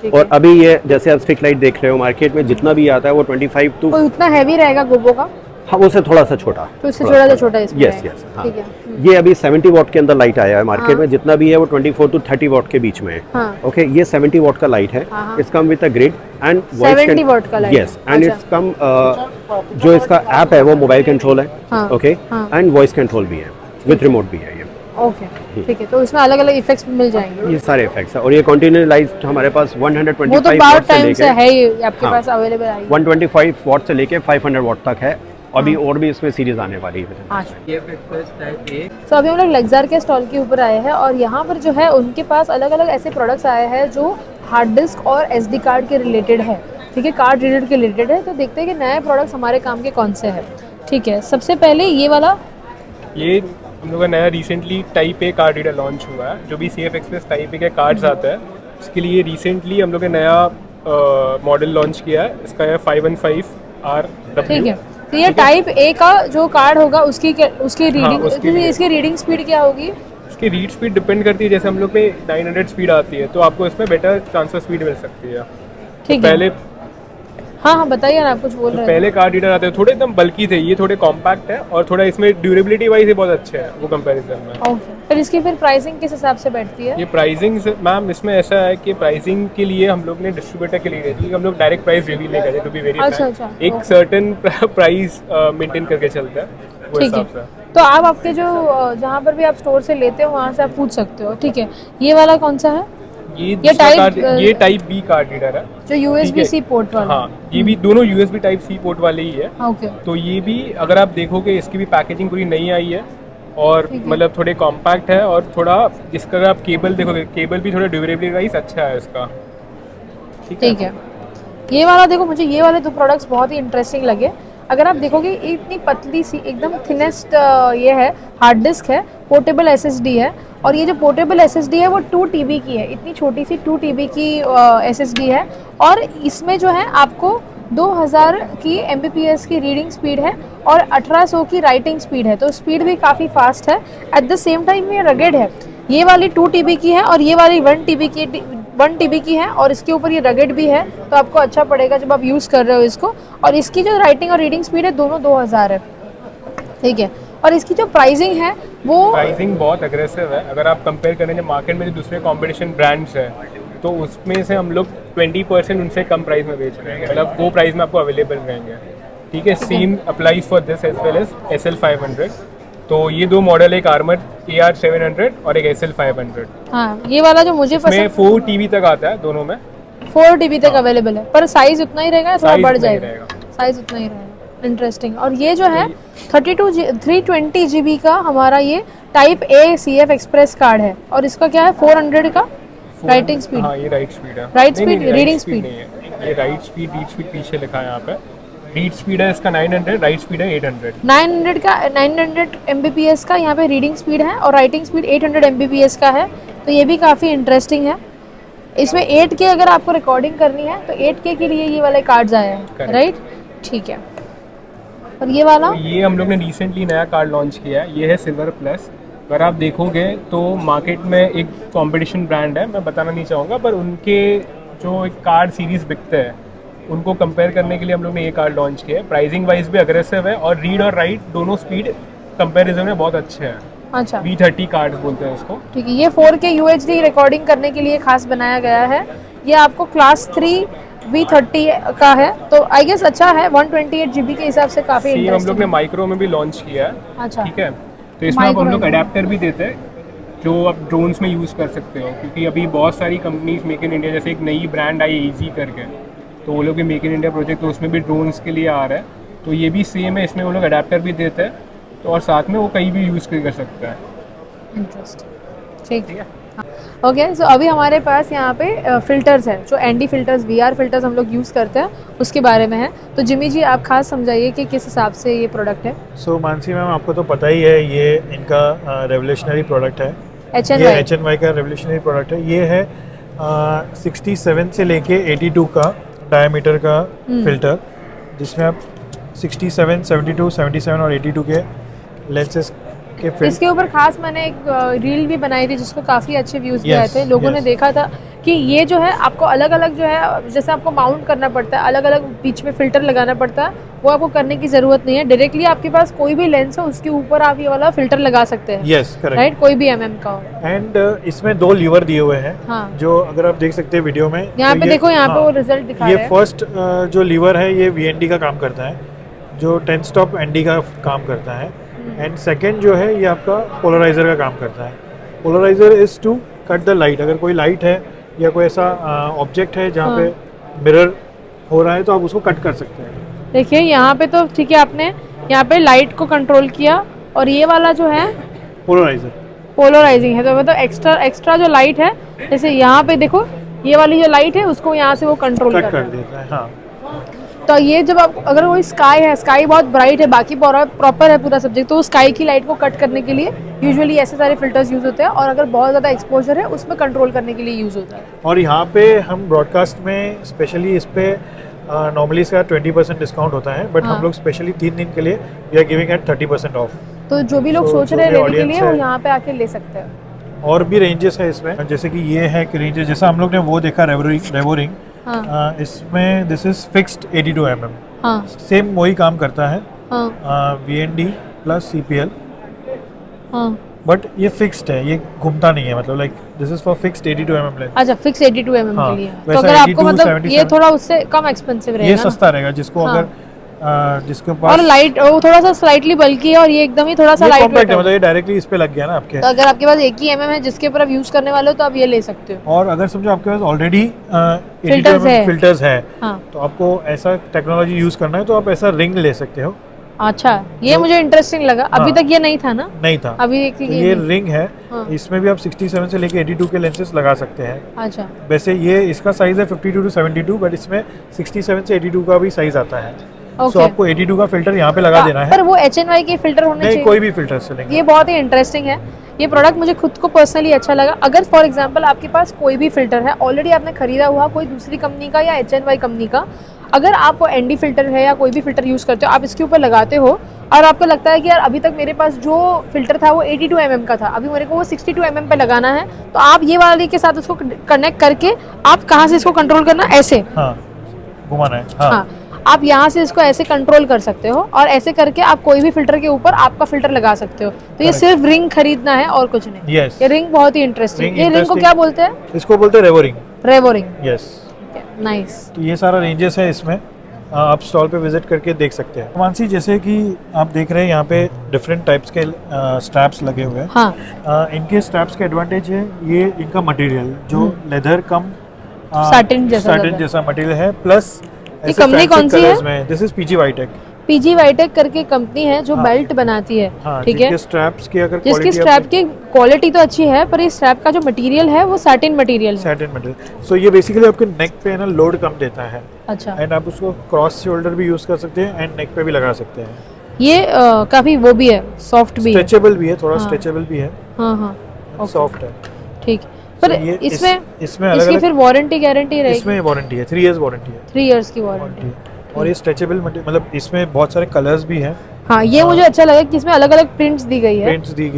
और अभी ये जैसे आप स्ट्रिक लाइट देख रहे हो, मार्केट में जितना भी आता है वो 25 to। कोई उतना हैवी रहेगा गोबो का? हाँ, उससे थोड़ा सा छोटा। तो इससे थोड़ा सा छोटा इसमें? यस, यस, हाँ। ठीक है। ये अभी 70 वॉट के अंदर लाइट आया है मार्केट में, जितना भी है वो 24 to 30 वॉट के बीच में है। ओके, ये 70 वॉट का लाइट है। It's come with a grid and 70 watt का light? Yes, and it's come, जो इसका ऐप है वो मोबाइल कंट्रोल है। ओके, एंड वॉइस कंट्रोल भी है, विद रिमोट भी है ये। ओके, ठीक है, तो इसमें अलग अलग इफेक्ट्स मिल जाएंगे। ये सारे इफेक्ट्स है, और ये कंटिन्यूअस लाइट हमारे पास 125 वो तो वॉट से टाइम लेके से है ये आपके पास अवेलेबल है। 125 वॉट से लेके 500 वॉट तक है। अभी और भी इसमें सीरीज आने वाली है। तो अभी हम लोग लेक्सर के स्टॉल के ऊपर आए हैं, और यहाँ पर जो है उनके पास अलग अलग ऐसे प्रोडक्ट्स आए हैं जो हार्ड डिस्क और SD कार्ड के रिलेटेड है। ठीक है, कार्ड रीडर के रिलेटेड है। तो देखते हैं कि नए प्रोडक्ट्स हमारे काम के कौन से हैं। ठीक है, सबसे पहले ये वाला, ये हम लोग का नया recently type A card reader launch हुआ है। जो भी CF Express टाइप A के कार्ड्स आते हैं उसके लिए रिसेंटली हम लोग ने नया मॉडल लॉन्च किया है। इसका है 515RW। ठीक है, तो ये टाइप A का जो कार्ड होगा उसकी रीडिंग, इसकी रीडिंग स्पीड क्या होगी? इसकी रीड स्पीड डिपेंड करती है। जैसे हम लोग में 900 स्पीड आती है, तो आपको इसमें बेटर ट्रांसफर स्पीड मिल सकती है। ठीक है, पहले हाँ बताइए ना, आप कुछ बोल रहे हैं। पहले कार्ड रीडर आते थे थोड़े एकदम बल्की थे, ये थोड़े कॉम्पैक्ट है, और थोड़ा इसमें ड्यूरेबिलिटी वाइज बहुत अच्छे है वो कंपैरिजन में। ओके, फिर इसकी प्राइसिंग किस हिसाब से बैठती है? ये प्राइसिंग मैम, इसमें ऐसा है कि प्राइसिंग के लिए हम लोग ने डिस्ट्रीब्यूटर के लिए हम लोग डायरेक्ट प्राइस रिवील नहीं करते, टू बी वेरी फ्रैंक। एक सर्टेन प्राइस मेंटेन करके चलता है वो हिसाब से। तो आप आपके जो जहाँ पर भी आप स्टोर से लेते हो वहाँ से आप पूछ सकते हो। ठीक है, ये वाला कौन सा है? ये टाइप B कार्ड रीडर है जो USB-C पोर्ट वाला। हाँ, ये भी दोनों USB टाइप C पोर्ट वाले ही है। ओके, तो ये भी अगर आप देखोगे इसकी भी पैकेजिंग पूरी नई आई है, और मतलब थोड़े कॉम्पैक्ट है, और थोड़ा इसका अगर आप केबल देखोगे, केबल भी थोड़ा ड्यूरेबिलिटी वाइज अच्छा है इसका। ठीक है, ये वाला देखो, मुझे ये वाले 2 प्रोडक्ट्स बहुत ही इंटरेस्टिंग लगे। अगर आप देखोगे इतनी पतली सी एकदम थिनेस्ट ये है, हार्ड डिस्क है, पोर्टेबल SSD है, और ये जो पोर्टेबल SSD है वो 2 TB की है, इतनी छोटी सी 2 TB की SSD है। और इसमें जो है आपको 2000 की Mbps की रीडिंग स्पीड है और 1800 की राइटिंग स्पीड है, तो स्पीड भी काफ़ी फास्ट है। एट द सेम टाइम ये रगेड है, ये वाली 2 TB की है और ये वाली 1 TB की है और इसके ऊपर ये रगेड भी है, तो आपको अच्छा पड़ेगा जब आप यूज़ कर रहे हो इसको। और इसकी जो राइटिंग और रीडिंग स्पीड है दोनों 2000 है, ठीक है। और इसकी जो प्राइसिंग है वो प्राइसिंग बहुत अग्रेसिव है। अगर आप कंपेयर करें जो मार्केट में जो दूसरे कंपटीशन ब्रांड्स है तो उसमें से हम लोग 20% उनसे कम प्राइस में बेच रहे हैं, मतलब वो प्राइस में आपको अवेलेबल रहेंगे, ठीक है। Same applies for this as well as SL500। तो ये दो मॉडल, एक आर्मर AR700 और एक SL500। हाँ, ये वाला जो मुझे पसंद इसमें 4 TB तक आता है, दोनों में 4 TB तक अवेलेबल है, पर साइज उतना ही रहेगा, थोड़ा बढ़ जाएगा, रहेगा। साइज उतना ही रहेगा। इंटरेस्टिंग। और ये जो है 320 GB का हमारा ये type A CF express card है और इसका क्या है 400 का राइटिंग स्पीड। हाँ, ये राइट स्पीड है, राइट स्पीड, रीडिंग स्पीड नहीं है, ये राइट स्पीड रीड स्पीड पीछे लिखा है यहाँ पे। रीड स्पीड है इसका 900, राइट स्पीड है 800। 900 Mbps का यहाँ पे रीडिंग स्पीड है और राइटिंग स्पीड 800 Mbps का है, तो ये भी काफ़ी इंटरेस्टिंग है। इसमें 8K अगर आपको रिकॉर्डिंग करनी है तो 8K के लिए ये वाले कार्ड्स आए हैं, राइट, ठीक है। और ये वाला ये हम लोग ने रिसेंटली नया कार्ड लॉन्च किया है, ये है सिल्वर प्लस। अगर आप देखोगे तो मार्केट में एक कंपटीशन ब्रांड है, मैं बताना नहीं चाहूँगा, पर उनके जो एक कार्ड सीरीज बिकते हैं उनको कंपेयर करने के लिए हम लोग ने ये कार्ड लॉन्च किया है। प्राइसिंग वाइज भी अग्रेसिव है और रीड और राइट दोनों स्पीड कंपैरिजन में बहुत अच्छे हैं। अच्छा, V30 कार्ड बोलते हैं इसको, ठीक है। ये 4K UHD रिकॉर्डिंग करने के लिए खास बनाया गया है। ये आपको क्लास 3 V30 का है, तो आई गेस अच्छा है, 128 GB के हिसाब से काफ़ी हम लोग इंटरेस्टिंग ने माइक्रो में भी लॉन्च किया है, अच्छा, ठीक है। तो इसमें आप हम लोग अडेप्टर भी देते हैं जो आप ड्रोन्स में यूज़ कर सकते हो, क्योंकि अभी बहुत सारी कंपनीज मेक इन इंडिया, जैसे एक नई ब्रांड आई ईजी करके, तो वो लोग भी मेक इन इंडिया प्रोजेक्ट, तो उसमें भी ड्रोन्स के लिए आ रहा है, तो ये भी सेम है, इसमें वो लोग अडेप्टर भी देते हैं, तो और साथ में वो कहीं भी यूज़ कर सकता है। इंटरेस्टिंग, ठीक है। ओके, सो अभी हमारे पास यहाँ पे फिल्टर्स हैं, जो ND फिल्टर्स, VR फिल्टर्स हम लोग यूज़ करते हैं, उसके बारे में है। तो जिमी जी आप खास समझाइए कि किस हिसाब से ये प्रोडक्ट है। सो मानसी मैम, आपको तो पता ही है ये इनका रेवोल्यूशनरी प्रोडक्ट है, HNY का रेवोल्यूशनरी प्रोडक्ट है। ये है 67 से लेके 82 का डायमीटर का फिल्टर, जिसमें आप 67, 72, 77 और 82 के लेंसेज के इसके ऊपर खास मैंने एक रील भी बनाई थी जिसको काफ़ी अच्छे व्यूज़ भी आए थे। लोगों ने देखा था कि ये जो है आपको अलग अलग जो है, जैसे आपको माउंट करना पड़ता है, अलग अलग बीच में फ़िल्टर लगाना पड़ता है, वो आपको करने की ज़रूरत नहीं है। डायरेक्टली आपके पास कोई भी लेंस हो उसके ऊपर आप ये वाला फ़िल्टर लगा सकते हैं, यस करेक्ट, राइट, कोई भी MM का हो। एंड इसमें 2 लीवर दिए हुए हैं, हाँ, जो अगर आप देख सकते हैं वीडियो में, यहाँ तो पे देखो, यहाँ पे वो रिजल्ट दिखा रहा है। ये फर्स्ट जो लीवर है ये VND का काम करता है, जो 10 स्टॉप ND का काम करता है। एंड सेकेंड जो है ये आपका पोलराइजर का काम करता है। Polarizer is to cut the light. अगर कोई लाइट है या कोई ऐसा ऑब्जेक्ट है जहाँ पे मिरर हो रहा है तो आप उसको कट कर सकते हैं। देखिए यहाँ पे तो ठीक है, आपने यहाँ पे लाइट को कंट्रोल किया और ये वाला जो है पोलराइजिंग है, तो मतलब एक्स्ट्रा जो लाइट है, जैसे यहाँ पे देखो ये वाली जो लाइट है उसको यहाँ से वो कंट्रोल कर देता है। हाँ, तो ये जब आप, अगर कोई स्काई है, स्काई बहुत ब्राइट है, बाकी प्रॉपर है पूरा सब्जेक्ट, तो स्काई की लाइट को कट करने के लिए यूजुअली ऐसे सारे फिल्टर्स यूज़ होते हैं, और अगर बहुत ज़्यादा एक्सपोजर है उसमें कंट्रोल करने के लिए यूज़ होता है। और यहाँ पे हम ब्रॉडकास्ट में स्पेशली इस पे नॉर्मली इसका 20% डिस्काउंट होता है, बट हम लोग स्पेशली 3 दिन के लिए we are giving at 30% off. तो जो भी लोग सोच रहे हैं लेने के लिए वो यहाँ पे आके ले सकते हैं। और भी रेंजेस है इसमें, जैसे कि ये है कि रेंजेस जैसा हम लोग ने वो देखा रेवोरिंग, इसमें this is fixed 82 mm, same वही काम करता है, VND प्लस CPL, बट ये फिक्स्ड है, ये घूमता नहीं है, मतलब like this is for fixed 82 mm lens. अच्छा, फिक्स 82 mm के लिए, तो अगर आपको मतलब ये थोड़ा उससे कम एक्सपेंसिव रहेगा, ये सस्ता रहेगा, जिसको अगर जिसके पास और लाइट वो थोड़ा सा स्लाइटली बल्की है और ये एकदम ही थोड़ा सा लाइट वेट है, मतलब ये डायरेक्टली इस पे लग गया ना आपके। तो अगर आपके पास एक ही MM है जिसके ऊपर आप यूज करने वाले हो तो आप ये ले सकते हो। और अगर समझो आपके पास ऑलरेडी फिल्टर्स है, तो आपको ऐसा टेक्नोलॉजी यूज करना है तो आप ऐसा रिंग ले सकते हो। अच्छा, ये मुझे इंटरेस्टिंग लगा, अभी तक ये नहीं था ना? नहीं था, अभी ये रिंग है, इसमें भी आप 67 से लेके 82 के लेंसेज लगा सकते हैं। अच्छा, वैसे ये इसका साइज है 52 to 72, बट इसमें 67 से 82 का भी साइज आता है। सो आपको 82 का फिल्टर यहाँ पे लगा देना है। पर वो HNY के फिल्टर होने चाहिए, कोई भी फिल्टर से लेंगे। ये बहुत ही इंटरेस्टिंग है। ये प्रोडक्ट मुझे खुद को पर्सनली अच्छा लगा। अगर फॉर एग्जांपल आपके पास कोई भी फ़िल्टर है, ऑलरेडी आपने ख़रीदा हुआ कोई दूसरी कंपनी का या HNY कंपनी का, अगर आप वो ND फ़िल्टर है या कोई भी फ़िल्टर यूज़ करते हो, आप इसके ऊपर लगाते हो और आपको लगता है कि यार अभी तक मेरे पास जो फ़िल्टर था वो 82 mm का था, अभी मेरे को वो 62 mm पे लगाना है, तो आप ये वाले के साथ उसको कनेक्ट करके आप कहाँ से इसको कंट्रोल करना, ऐसे घुमाना है। हाँ, आप यहाँ से इसको ऐसे कंट्रोल कर सकते हो और ऐसे करके आप कोई भी फ़िल्टर के ऊपर आपका फ़िल्टर लगा सकते हो। तो ये सिर्फ रिंग खरीदना है और कुछ नहीं। Yes. ये रिंग बहुत ही इंटरेस्टिंग। ये रिंग को क्या बोलते हैं? इसको बोलते हैं रेवो रिंग। रेवो रिंग। Yes, nice. तो ये सारा रेंजेस है इसमें, आप स्टॉल पे विजिट करके देख सकते हैं। मानसी, जैसे कि आप देख रहे हैं यहाँ पे डिफरेंट टाइप्स के स्ट्रैप्स लगे हुए हैं। हाँ। इनके स्ट्रैप्स के एडवांटेज है ये इनका मटेरियल जो लेदर कम साटिन जैसा मटेरियल है, प्लस ये कंपनी कौन सी है? This is PG वाइटेक। PG वाइटेक करके कंपनी है जो बेल्ट बनाती है, ठीक है। स्ट्रैप्स की अगर जिसकी स्ट्रैप की क्वालिटी तो अच्छी है, पर ये स्ट्रैप का जो मटेरियल है वो सैटिन मटेरियल है। Satin material. सो ये बेसिकली आपके नेक पे ना लोड कम देता है। अच्छा। एंड आप उसको क्रॉस शोल्डर भी यूज कर सकते हैं एंड नेक पे भी लगा सकते हैं। ये काफी वो भी है, सॉफ्ट भी है, स्ट्रेचेबल भी है, थोड़ा स्ट्रेचेबल भी है। हाँ, सॉफ्ट है। ठीक। पर इसमें इसकी फिर वारंटी गारंटी रहेगी? इसमें वारंटी है, 3 इयर्स वारंटी है। 3 इयर्स की वारंटी। और ये स्ट्रेचेबल मतलब इसमें बहुत सारे कलर्स भी हैं। हाँ, ये मुझे अच्छा लगा कि इसमें अलग अलग प्रिंट्स दी गई है।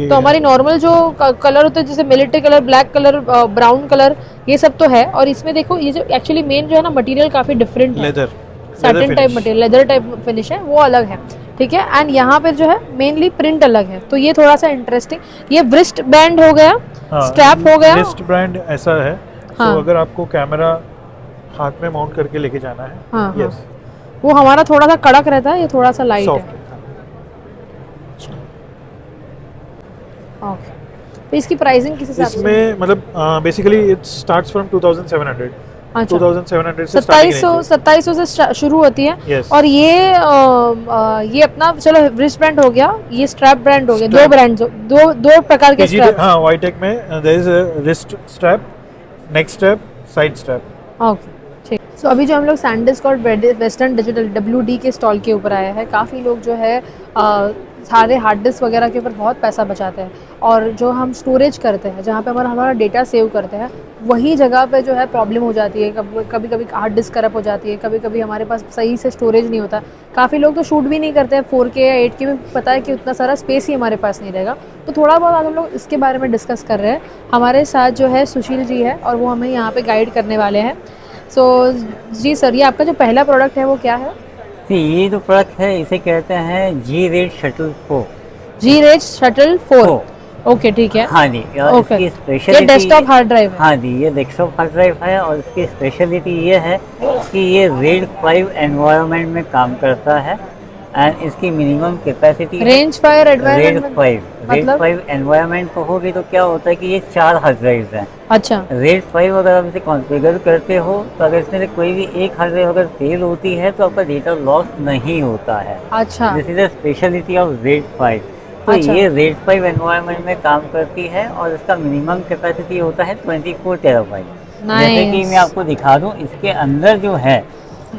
तो हमारी नॉर्मल जो कलर होते हैं जैसे military colour, black colour, brown colour, ये सब तो है। और इसमें देखो ये जो एक्चुअली मेन जो है ना मटेरियल काफी डिफरेंट है, leather satin type material, leather type finish है, वो अलग है, ठीक है। एंड यहाँ पे जो है मेनली प्रिंट अलग है, तो ये थोड़ा सा इंटरेस्टिंग। ये व्रिस्ट बैंड हो गया, स्ट्रैप हो गया। व्रिस्ट बैंड ऐसा है, तो अगर आपको कैमरा हाथ में माउंट करके लेके जाना है, यस, वो हमारा थोड़ा सा कड़क रहता है, ये थोड़ा सा लाइट है। ओके, तो इसकी प्राइसिंग किस हिसाब से? इसमें मतलब बेसिकली इट स्टार्ट्स फ्रॉम 2700। 2700 से 2700 से शुरू होती है। yes. और ये अपना चलो रिस्ट ब्रांड हो गया, ये स्ट्रैप ब्रांड हो गया। दो ब्रांड, दो प्रकार के स्ट्रैप। हाँ, वाइटेक में there is wrist strap, neck strap, side strap. Okay, ठीक। सो अभी जो हम लोग सैंडिस्क और वेस्टर्न डिजिटल WD के स्टॉल के ऊपर आया है, काफ़ी लोग जो है सारे हार्ड डिस्क वगैरह के ऊपर बहुत पैसा बचाते हैं, और जो हम स्टोरेज करते हैं, जहाँ पे हमारा डेटा सेव करते हैं, वही जगह पे जो है प्रॉब्लम हो जाती है। कभी कभी हार्ड डिस्क करप्ट हो जाती है, कभी कभी हमारे पास सही से स्टोरेज नहीं होता। काफ़ी लोग तो शूट भी नहीं करते हैं 4K या 8K में, पता है कि उतना सारा स्पेस ही हमारे पास नहीं रहेगा। तो थोड़ा बहुत आज हम लोग इसके बारे में डिस्कस कर रहे हैं। हमारे साथ जो है सुशील जी है और वो हमें यहाँ पर गाइड करने वाले हैं। सो जी सर, ये आपका जो पहला प्रोडक्ट है वो क्या है? ये जो प्रोडक्ट है इसे कहते हैं G-Rate Shuttle 4। G-Rate Shuttle 4। Okay, ठीक है। हाँ जी, और इसकी स्पेशलिटी, ये डेस्कटॉप हार्ड ड्राइव है। हाँ जी, ये डेस्कटॉप हार्ड ड्राइव है, और इसकी स्पेशलिटी ये है कि ये RAID 5 एनवायरनमेंट में काम करता है। एंड इसकी minimum capacity range fire environment, RAID 5 environment को होगी तो क्या होता है कि ये 4 हार्ड ड्राइव्स हैं। अच्छा। RAID 5 अगर आप इसे कॉन्फ़िगर करते हो तो अगर इसमें से कोई भी एक हार्ड ड्राइव अगर फेल होती है तो आपका डेटा लॉस नहीं होता है। अच्छा। This is the speciality of RAID 5। तो ये RAID 5 एनवायरनमेंट में काम करती है, और इसका मिनिमम कैपेसिटी होता है 24 टेराबाइट। जैसे कि मैं आपको दिखा दूं, इसके अंदर जो है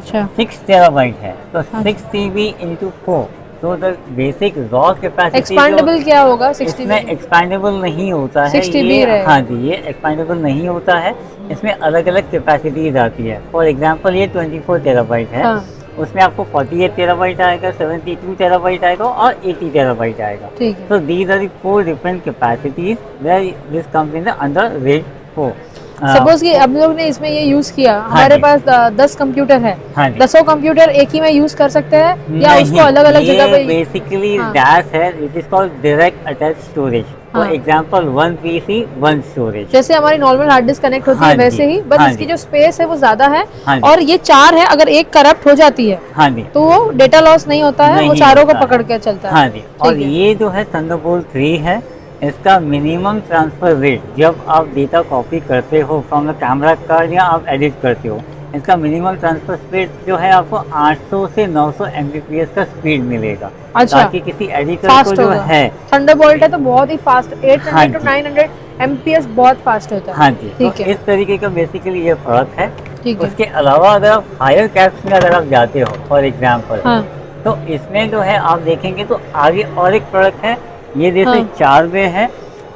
6 टेराबाइट है, तो 6 TB into 4, तो the basic raw capacity expandable क्या होगा? 6 TB इसमें एक्सपैंडेबल नहीं होता है। 6 TB ये, हाँ जी, ये एक्सपैंडेबल नहीं होता है। इसमें अलग अलग कैपेसिटीज आती है। फॉर एग्जांपल ये 24 टेराबाइट है, उसमें आपको 48 टेराबाइट आएगा, 72 टेराबाइट आएगा और 80 टेराबाइट आएगा। तो these are the 4 different capacities where this comes in the under RAID 4। Suppose कि हम लोग ने इसमें ये यूज किया, हमारे पास 10 कंप्यूटर है, 10 कंप्यूटर एक ही में यूज कर सकते हैं या उसको अलग अलग जगह पे? बेसिकली दैट है, it is called direct attach storage. For example 1 PC 1 storage, जैसे हमारी नॉर्मल हार्ड डिस्क कनेक्ट होती है वैसे ही, बस इसकी जो स्पेस है वो ज्यादा है। और ये 4 है, अगर एक करप्ट हो जाती है तो वो डेटा लॉस नहीं होता है, वो चारों को पकड़ के चलता है। हाँ जी। और ये जो है थंडरबोल्ट 3 है, इसका मिनिमम ट्रांसफर रेट जब आप डेटा कॉपी करते हो फ्रॉम द कैमरा कार्ड या आप एडिट करते हो, इसका मिनिमम ट्रांसफर स्पीड जो है आपको 800 से 900 Mbps का स्पीड मिलेगा। अच्छा, ताकि किसी एडिटर को जो है, थंडरबोल्ट है तो बहुत ही फास्ट, 800 to 900 Mbps बहुत फास्ट होता है। हाँ जी, तो इस तरीके का बेसिकली ये फर्क है। उसके अलावा अगर आप हायर कैप्स में अगर आप जाते हो फॉर एग्जाम्पल, तो इसमें जो है आप देखेंगे तो आगे और एक प्रोडक्ट है, ये जैसे 4 वे है,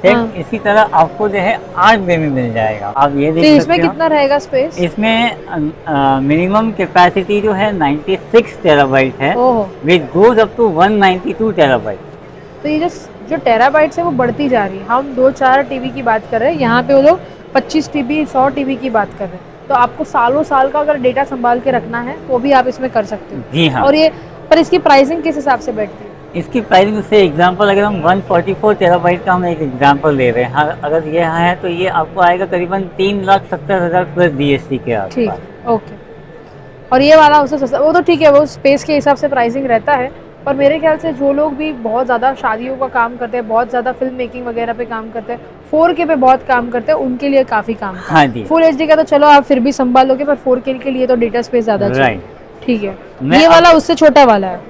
सेम इसी तरह आपको जो है 8 बे में मिल जाएगा। आप ये देख सकते हो। इसमें कितना रहेगा स्पेस? इसमें मिनिमम कैपेसिटी जो है 96 टेराबाइट है, which goes up to 192 terabyte. तो ये जो टेराबाइट्स है वो बढ़ती जा रही है। हम 2-4 टीबी की बात कर रहे हैं, यहाँ पे वो लोग 25 टीबी 100 टीबी की बात कर रहे हैं। तो आपको सालों साल का अगर डेटा संभाल के रखना है तो भी आप इसमें कर सकते हो। जी हाँ। और ये पर इसकी प्राइसिंग किस हिसाब से बैठती है? इसकी प्राइसिंग से एग्जांपल अगर हम 144 टेराबाइट का हम एक एग्जांपल ले रहे हैं, हाँ, अगर ये है तो ये आपको आएगा करीबन 3,70,000 प्लस जीएसटी के आसपास। ठीक, ओके। और ये वाला उससे सस्ता, वो तो ठीक है, वो स्पेस के हिसाब से प्राइसिंग रहता है। पर मेरे ख्याल से जो लोग भी बहुत ज़्यादा शादियों का काम करते हैं, बहुत ज़्यादा फिल्म मेकिंग वगैरह पे काम करते हैं, 4K पे बहुत काम करते हैं, उनके लिए काफ़ी काम है। हाँ जी। फुल HD का तो चलो आप फिर भी संभाल लोगे, पर 4K के लिए तो डेटा स्पेस ज़्यादा चाहिए। ठीक है। ये वाला उससे छोटा वाला है।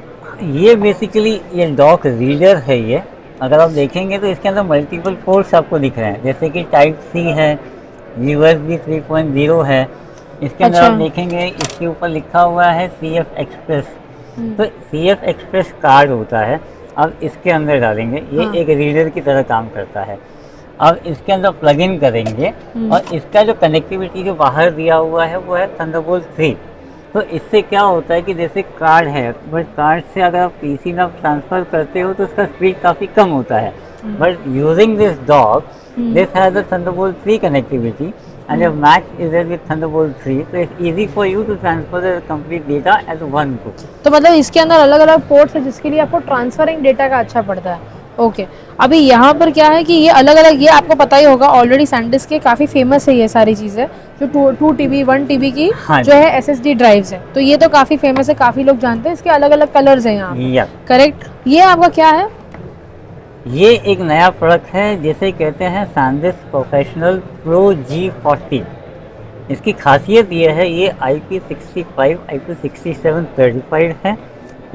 ये बेसिकली ये डॉक रीडर है। ये अगर आप देखेंगे तो इसके अंदर मल्टीपल पोर्ट्स आपको दिख रहे हैं, जैसे कि टाइप C है, USB 3.0 है। इसके अंदर आप देखेंगे इसके ऊपर लिखा हुआ है CF एक्सप्रेस। तो CF एक्सप्रेस कार्ड होता है। अब इसके अंदर डालेंगे, ये एक रीडर की तरह काम करता है। अब इसके अंदर प्लग इन करेंगे और इसका जो कनेक्टिविटी जो बाहर दिया हुआ है वो है थंडरबोल्ट 3। तो इससे क्या होता है कि जैसे कार्ड है, बट कार्ड से अगर आप पीसी में ट्रांसफ़र करते हो तो उसका स्पीड काफ़ी कम होता है। But using this dock, this has a Thunderbolt 3 connectivity and your Mac is there with Thunderbolt 3, so it's easy for you to transfer the complete data as one go. तो मतलब इसके अंदर अलग अलग पोर्ट्स है जिसके लिए आपको ट्रांसफरिंग डेटा का अच्छा पड़ता है। ओके। अभी यहाँ पर क्या है कि ये अलग अलग, ये आपको पता ही होगा ऑलरेडी, सैनडिस्क के काफ़ी फेमस है ये सारी चीज़ें, जो 2 TB 1 TB की जो है SSD ड्राइव्स है। तो ये तो काफ़ी फेमस है, काफ़ी लोग जानते हैं। इसके अलग अलग कलर्स हैं यहाँ, करेक्ट। ये आपका क्या है? ये एक नया प्रोडक्ट है जिसे कहते हैं सैनडिस्क प्रोफेशनल प्रो G40। इसकी खासियत ये है, ये IP65 IP67 सर्टिफाइड है।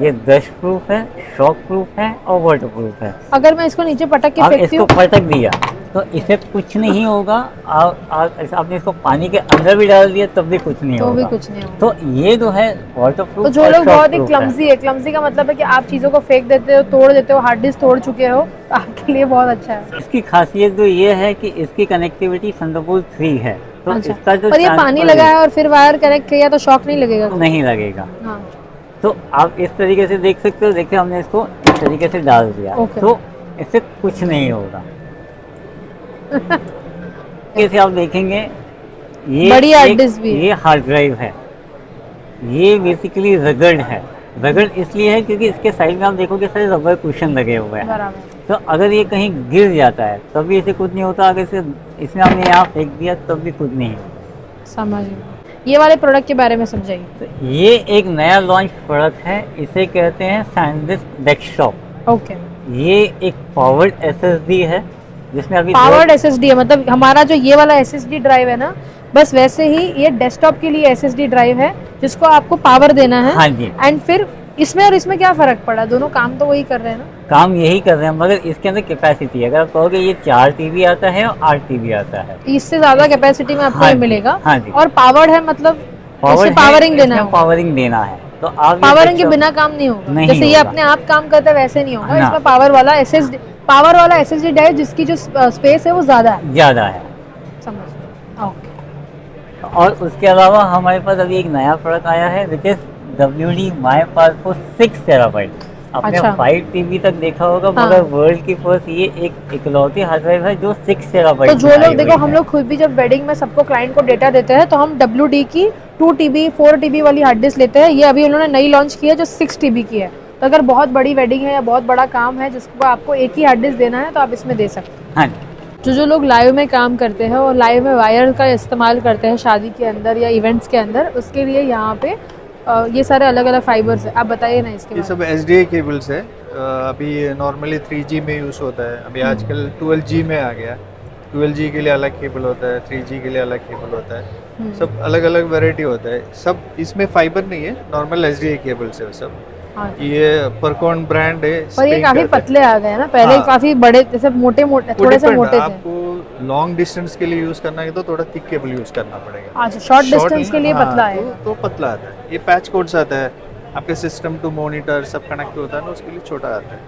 ये डस्ट प्रूफ है, शॉक प्रूफ है और वाटर प्रूफ है। अगर मैं इसको नीचे पटक के फेंकती हूं, इसको पटक दिया तो इसे कुछ नहीं होगा। आपने इसको पानी के अंदर भी डाल दिया तब भी कुछ नहीं होगा। भी कुछ नहीं होगा। तो ये जो है वाटर प्रूफ। तो जो लोग बहुत ही क्लमजी है, क्लमजी का मतलब है कि आप चीज़ों को फेंक देते हो, तोड़ देते हो, हार्ड डिस्क तोड़ चुके हो, तो आपके लिए बहुत अच्छा है। इसकी खासियत जो ये है कि इसकी कनेक्टिविटी थंडरबोल्ट 3 है। तो इसका जो पर ये पानी लगा है और फिर वायर कनेक्ट किया तो शॉक नहीं लगेगा? नहीं लगेगा। तो आप इस तरीके से देख सकते हो। देखिए हमने इसको इस तरीके से डाल दिया तो इससे कुछ नहीं होगा। कैसे आप देखेंगे, ये बड़ी हार्ड डिस्क भी, ये हार्ड ड्राइव है। ये बेसिकली रगड़ है। रगड़ इसलिए है क्योंकि इसके साइड में आप देखोगे सारे रबर कुशन लगे हुए हैं। तो अगर ये कहीं गिर जाता है तब भी इसे कुछ नहीं होता। अगर इसे इसमें हमने यहाँ फेंक दिया तब भी कुछ नहीं होगा। समझ। ये वाले प्रोडक्ट के बारे में समझाइए। तो ये एक नया लॉन्च प्रोडक्ट है, इसे कहते हैं सैनडिस्क डेस्कटॉप। ओके। ये एक पावर्ड SSD है जिसमें अभी पावर्ड SSD है, मतलब हमारा जो ये वाला SSD ड्राइव है ना, बस वैसे ही ये डेस्कटॉप के लिए SSD ड्राइव है जिसको आपको पावर देना है। हाँ जी। एंड फिर इसमें और इसमें क्या फर्क पड़ा? दोनों काम तो वही कर रहे हैं ना? काम यही कर रहे हैं, मगर इसके अंदर कैपेसिटी अगर आप कहोगे ये 4 TB आता है और 8 TB आता है। इससे ज्यादा कैपेसिटी में आपको मिलेगा। हाँ जी। और पावर्ड है, मतलब पावरिंग देना है। पावरिंग देना है तो आप पावरिंग के बिना काम नहीं होगा। जैसे ये अपने आप काम करता है वैसे नहीं होगा। इसमें पावर वाला SSD ड्राइव जिसकी जो स्पेस है वो ज्यादा है। समझ। ओके। और उसके अलावा हमारे पास अभी एक नया प्रोडक्ट आया है which is WD MyPassForce 6 terabyte. आपने 5 TB तक देखा होगा, मगर वर्ल्ड की फर्स्ट ये एक इकलौती हार्ड ड्राइव है जो 6 टेराबाइट। तो जो लोग देखो, हम लोग खुद भी जब वेडिंग में सबको क्लाइंट को डेटा देते हैं तो हम WD की 2 TB 4 TB वाली हार्ड डिस्क लेते हैं। ये अभी उन्होंने नई लॉन्च की है जो 6 TB की है। तो अगर बहुत बड़ी वेडिंग है या बहुत बड़ा काम है जिसको आपको एक ही हार्ड डिस्क देना है तो आप इसमें दे सकते हैं। जो लोग लाइव में काम करते हैं और लाइव में वायर का इस्तेमाल करते हैं शादी के अंदर या इवेंट्स के अंदर, उसके लिए यहाँ पे ये सारे अलग अलग फाइबर्स है। आप बताइए ना इसके। ये सब SDA केबल्स है। अभी नॉर्मली 3G में यूज़ होता है, अभी आजकल 12G में आ गया। 12G के लिए अलग केबल होता है, 3G के लिए अलग केबल होता है। सब अलग अलग वैरायटी होता है। सब इसमें फाइबर नहीं है, नॉर्मल SDA केबल्स है सब। ये परकॉन ब्रांड है। पर ये काफी पतले आ गए ना, पहले काफी बड़े, जैसे मोटे थोड़े से मोटे थे। आपको लॉन्ग डिस्टेंस के लिए यूज करना है तो थोड़ा थिक केबल यूज करना पड़ेगा। अच्छा, शॉर्ट डिस्टेंस के लिए पतला है तो पतला आता है। ये पैच कोड्स आता है, आपके सिस्टम टू मॉनिटर सब कनेक्ट होता है ना, उसके लिए छोटा आता है।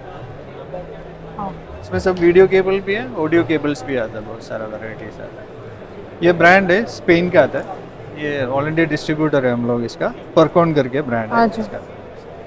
इसमें सब वीडियो केबल भी है, ऑडियो केबल्स भी आता है, बहुत सारा वैरायटीज आता है। ये ब्रांड है, स्पेन का आता है, ये ऑल इंडिया डिस्ट्रीब्यूटर है हम लोग इसका, परकॉन करके ब्रांड है इसका।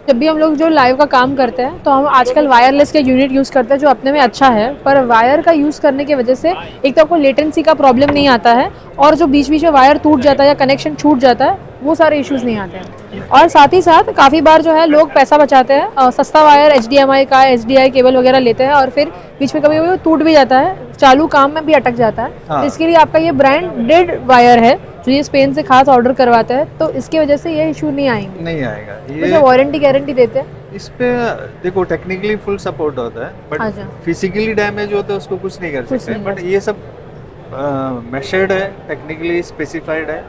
जब भी हम लोग जो लाइव का काम करते हैं तो हम आजकल वायरलेस के यूनिट यूज़ करते हैं जो अपने में अच्छा है, पर वायर का यूज़ करने की वजह से एक तो आपको लेटेंसी का प्रॉब्लम नहीं आता है और जो बीच बीच में वायर टूट जाता है या कनेक्शन छूट जाता है वो सारे इश्यूज़ नहीं आते हैं। और साथ ही साथ काफ़ी बार जो है लोग पैसा बचाते हैं, सस्ता वायर HDMI का HDI केबल वगैरह लेते हैं और फिर बीच में कभी कभी टूट भी जाता है, चालू काम में भी अटक जाता है। हाँ। तो इसके लिए आपका ये ब्रांडेड वायर है जो ये स्पेन से खास ऑर्डर करवाते हैं, तो इसकी वजह से ये इशू नहीं आएंगे। नहीं आएगा। ये वारंटी गारंटी देते हैं इस पे, देखो टेक्निकली फुल सपोर्ट होता है, बट फिजिकली डैमेज होता है उसको कुछ नहीं कर सकते। बट ये सब मेशर्ड है, टेक्निकली स्पेसिफाइड है,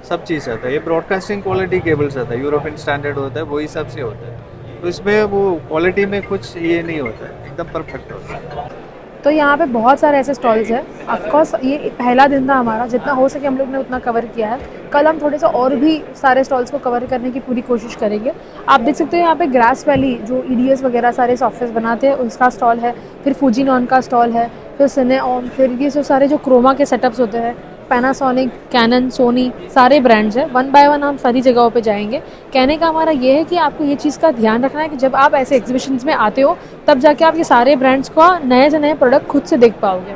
सब चीज़ आता है। ये ब्रॉडकास्टिंग क्वालिटी केबल्स आता है, यूरोपियन स्टैंडर्ड होता है, वो हिसाब से होता है। तो इसमें वो क्वालिटी में कुछ ये नहीं होता है, एकदम परफेक्ट होता है। तो यहाँ पे बहुत सारे ऐसे स्टॉल्स हैं। ऑफकोर्स ये पहला दिन था हमारा, जितना हो सके हम लोग ने उतना कवर किया है। कल हम थोड़े से और भी सारे स्टॉल्स को कवर करने की पूरी कोशिश करेंगे। आप देख सकते हो यहाँ पे ग्रास वैली जो EDS वगैरह सारे सॉफ्टवेयर बनाते हैं उसका स्टॉल है, फिर फूजीनॉन का स्टॉल है, फिर सिनेऑन, फिर ये जो सारे जो क्रोमा के सेटअप्स होते हैं, पैनासोनिक, कैनन, सोनी, सारे ब्रांड्स हैं। वन बाय वन हम सारी जगहों पे जाएंगे। कहने का हमारा ये है कि आपको ये चीज़ का ध्यान रखना है कि जब आप ऐसे एग्जीबिशंस में आते हो तब जाके आप ये सारे ब्रांड्स का नए से नए प्रोडक्ट खुद से देख पाओगे।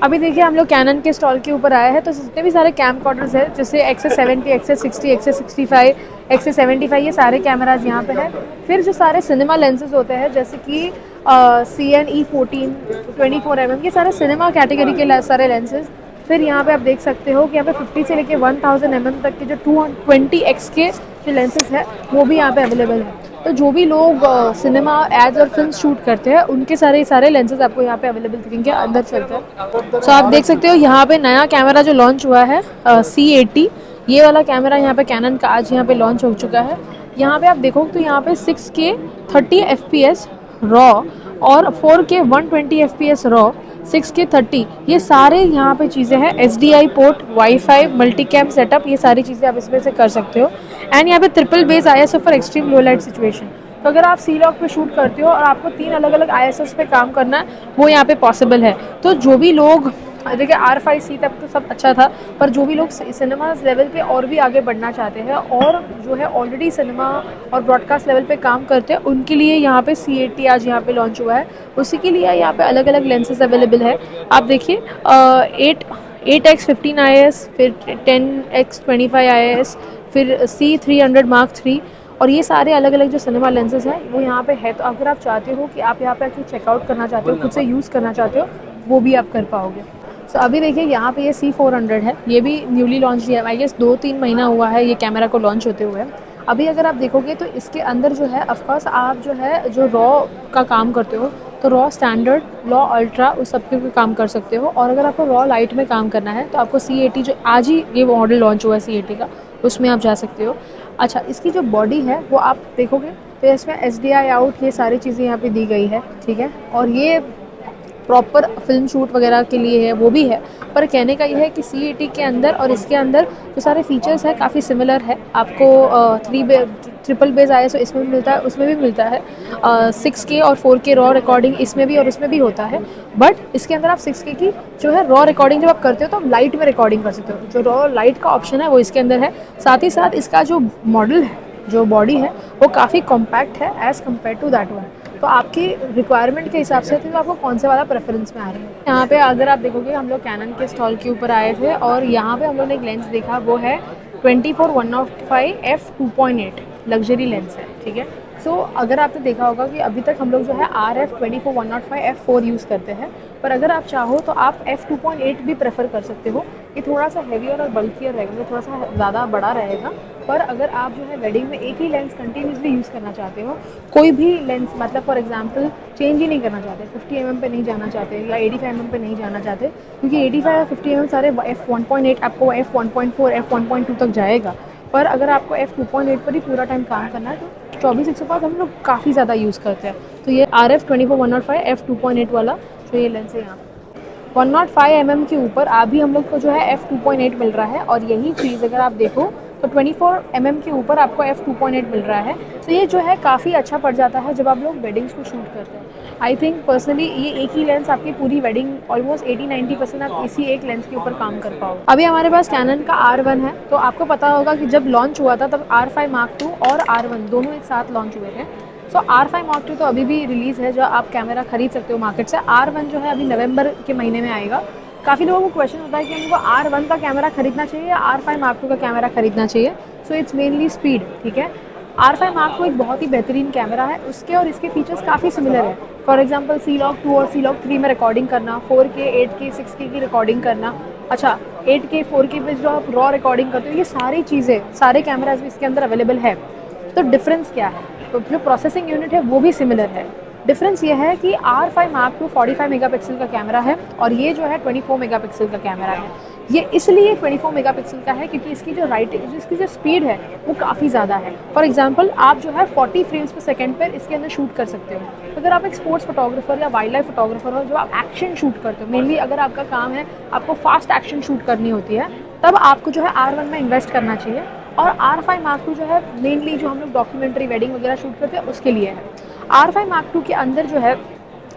अभी देखिए हम लोग कैनन के स्टॉल के ऊपर आए हैं, तो जितने भी सारे कैमकॉर्डर्स हैं जैसे XS70, XS60, XS65, XS75, ये सारे कैमराज यहाँ पे हैं। फिर जो सारे सिनेमा लेंसेज होते हैं जैसे कि CN-E14 24mm, ये सारे सिनेमा कैटेगरी के सारे लेंसेज। फिर यहाँ पे आप देख सकते हो कि यहाँ पे 50 से लेके 1000 mm तक के जो 220x के जो लेंसेज है वो भी यहाँ पे अवेलेबल है। तो जो भी लोग सिनेमा एड्स और फिल्म शूट करते हैं उनके सारे लेंसेज आपको यहाँ पे अवेलेबल दिखेंगे। अंदर चलते हैं तो आप देख सकते हो यहाँ पे नया कैमरा जो लॉन्च हुआ है C80, ये वाला कैमरा यहाँ पे कैनन का आज यहाँ पे लॉन्च हो चुका है। यहाँ पे आप देखो तो यहाँ पे 6K 30 FPS रॉ और 4K 120 FPS रॉ, 6K 30, ये सारे यहाँ पे चीज़ें हैं। SDI port, wifi, multicam setup, ये सारी चीज़ें आप इसमें से कर सकते हो। एंड यहाँ पे triple base ISO for extreme low light situation. तो अगर आप C-Log पे शूट करते हो और आपको 3 अलग अलग ISOs पे काम करना है वो यहाँ पे पॉसिबल है। तो जो भी लोग, देखिए R5C तक तो सब अच्छा था, पर जो भी लोग सिनेमा लेवल पे और भी आगे बढ़ना चाहते हैं और जो है ऑलरेडी सिनेमा और ब्रॉडकास्ट लेवल पे काम करते हैं उनके लिए यहाँ पे C80 आज यहाँ पे लॉन्च हुआ है। उसी के लिए यहाँ पे अलग अलग लेंसेज अवेलेबल है। आप देखिए 8x15 IS, फिर 10x25 IS, फिर C300 Mark III, और ये सारे अलग अलग जो सिनेमा लेंसेज हैं वो यहाँ पे है। तो अगर आप चाहते हो कि आप यहाँ पे आके चेकआउट करना चाहते हो, खुद से यूज़ करना चाहते हो, वो भी आप कर पाओगे। तो अभी देखिए यहाँ पे ये C400 है, ये भी न्यूली लॉन्च किया है। आई गेस 2-3 महीना हुआ है ये कैमरा को लॉन्च होते हुए। अभी अगर आप देखोगे तो इसके अंदर जो है ऑफकोर्स आप जो है जो रॉ का काम करते हो तो रॉ स्टैंडर्ड, रॉ अल्ट्रा, उस सब पे काम कर सकते हो। और अगर आपको रॉ लाइट में काम करना है तो आपको C80 जो आज ही ये मॉडल लॉन्च हुआ है C80 का, उसमें आप जा सकते हो। अच्छा, इसकी जो बॉडी है वो आप देखोगे तो इसमें SDI आउट, ये सारी चीज़ें यहाँ पे दी गई है, ठीक है। और ये प्रॉपर फिल्म शूट वगैरह के लिए है, वो भी है। पर कहने का ये है कि C80 के अंदर और इसके अंदर जो सारे फीचर्स है काफ़ी सिमिलर है। आपको ट्रिपल बेस ISO इसमें भी मिलता है, उसमें भी मिलता है। 6K और 4K रॉ रिकॉर्डिंग इसमें भी और उसमें भी होता है। बट इसके अंदर आप 6K की जो है रॉ रिकॉर्डिंग जब आप करते हो तो आप लाइट में रिकॉर्डिंग कर सकते हो। जो रॉ लाइट का ऑप्शन है वो इसके अंदर है। साथ ही साथ इसका जो मॉडल है, जो बॉडी है, वो काफ़ी कॉम्पैक्ट है as compare to that one. तो आपकी रिक्वायरमेंट के हिसाब से तो आपको कौन से वाला प्रेफरेंस में आ रहा है। यहाँ पे अगर आप देखोगे हम लोग कैनन के स्टॉल के ऊपर आए थे और यहाँ पे हम लोग ने एक लेंस देखा, वो है 24-105 f2.8 लग्जरी लेंस है, ठीक है। सो अगर आपने देखा होगा कि अभी तक हम लोग जो है RF 24-105 f4 यूज़ करते हैं, पर अगर आप चाहो तो आप f2.8 भी प्रेफर कर सकते हो। ये थोड़ा सा हेवियर और बल्कियर रहेगा, थोड़ा सा ज़्यादा बड़ा रहेगा। पर अगर आप जो है वेडिंग में एक ही लेंस कंटिन्यूसली यूज़ करना चाहते हो, कोई भी लेंस मतलब फॉर एग्जांपल चेंज ही नहीं करना चाहते, 50 mm पे नहीं जाना चाहते या 85 mm पे नहीं जाना चाहते, क्योंकि 85 और 50 mm सारे f1.8 आपको f1.4 f1.2 तक जाएगा। पर अगर आपको f2.8 पर ही पूरा टाइम काम करना है तो 24-105 हम लोग काफ़ी ज़्यादा यूज़ करते हैं। तो ये RF 24-105 f2.8 वाला जो ये लेंस है यहाँ 105 mm के ऊपर अभी हम लोग को जो है f2.8 मिल रहा है। और यही चीज़ अगर आप देखो तो 24 mm के ऊपर आपको f2.8 मिल रहा है। तो ये जो है काफ़ी अच्छा पड़ जाता है जब आप लोग वेडिंग्स को शूट करते हैं। आई थिंक पर्सनली ये एक ही लेंस आपकी पूरी वेडिंग ऑलमोस्ट 80-90% आप इसी एक लेंस के ऊपर काम कर पाओगे। अभी हमारे पास कैनन का R1 है, तो आपको पता होगा कि जब लॉन्च हुआ था तब R5 Mark II और R1 दोनों एक साथ लॉन्च हुए थे। सो R5 Mark II तो अभी भी रिलीज़ है, जो आप कैमरा खरीद सकते हो मार्केट से। R1 जो है अभी नवंबर के महीने में आएगा। काफ़ी लोगों को क्वेश्चन होता है कि हमको R1 का कैमरा खरीदना चाहिए या R5 Mark II का कैमरा खरीदना चाहिए। सो इट्स मेनली स्पीड, ठीक है। R5 Mark II एक बहुत ही बेहतरीन कैमरा है, उसके और इसके फीचर्स काफ़ी सिमिलर है। फॉर एग्जांपल C-Log 2 और C-Log 3 में रिकॉर्डिंग करना, 4K, 8K, 6K की रिकॉर्डिंग करना, अच्छा 8K, 4K पे जो आप रॉ रिकॉर्डिंग करते हो, ये सारी चीज़ें, सारे कैमराज भी इसके अंदर अवेलेबल है। तो डिफरेंस क्या है? तो जो प्रोसेसिंग यूनिट है वो भी सिमिलर है। डिफरेंस ये है कि R5 Mark II 45 मेगापिक्सल का कैमरा है और ये जो है 24 मेगापिक्सल का कैमरा है। ये इसलिए 24 मेगापिक्सल का है क्योंकि इसकी जो स्पीड है वो काफ़ी ज़्यादा है। फॉर एग्जांपल आप जो है 40 फ्रेम्स पर सेकंड पर इसके अंदर शूट कर सकते हो। अगर आप एक स्पोर्ट्स फोटोग्राफर या वाइल्ड लाइफ फोटोग्राफर हो, जो आप एक्शन शूट करते हो, मेनली अगर आपका काम है आपको फास्ट एक्शन शूट करनी होती है, तब आपको जो है R1 में इन्वेस्ट करना चाहिए। और R5 Mark II जो है मेनली जो हम लोग डॉक्यूमेंट्री, वेडिंग वगैरह शूट करते हैं उसके लिए है। R5 Mark II के अंदर जो है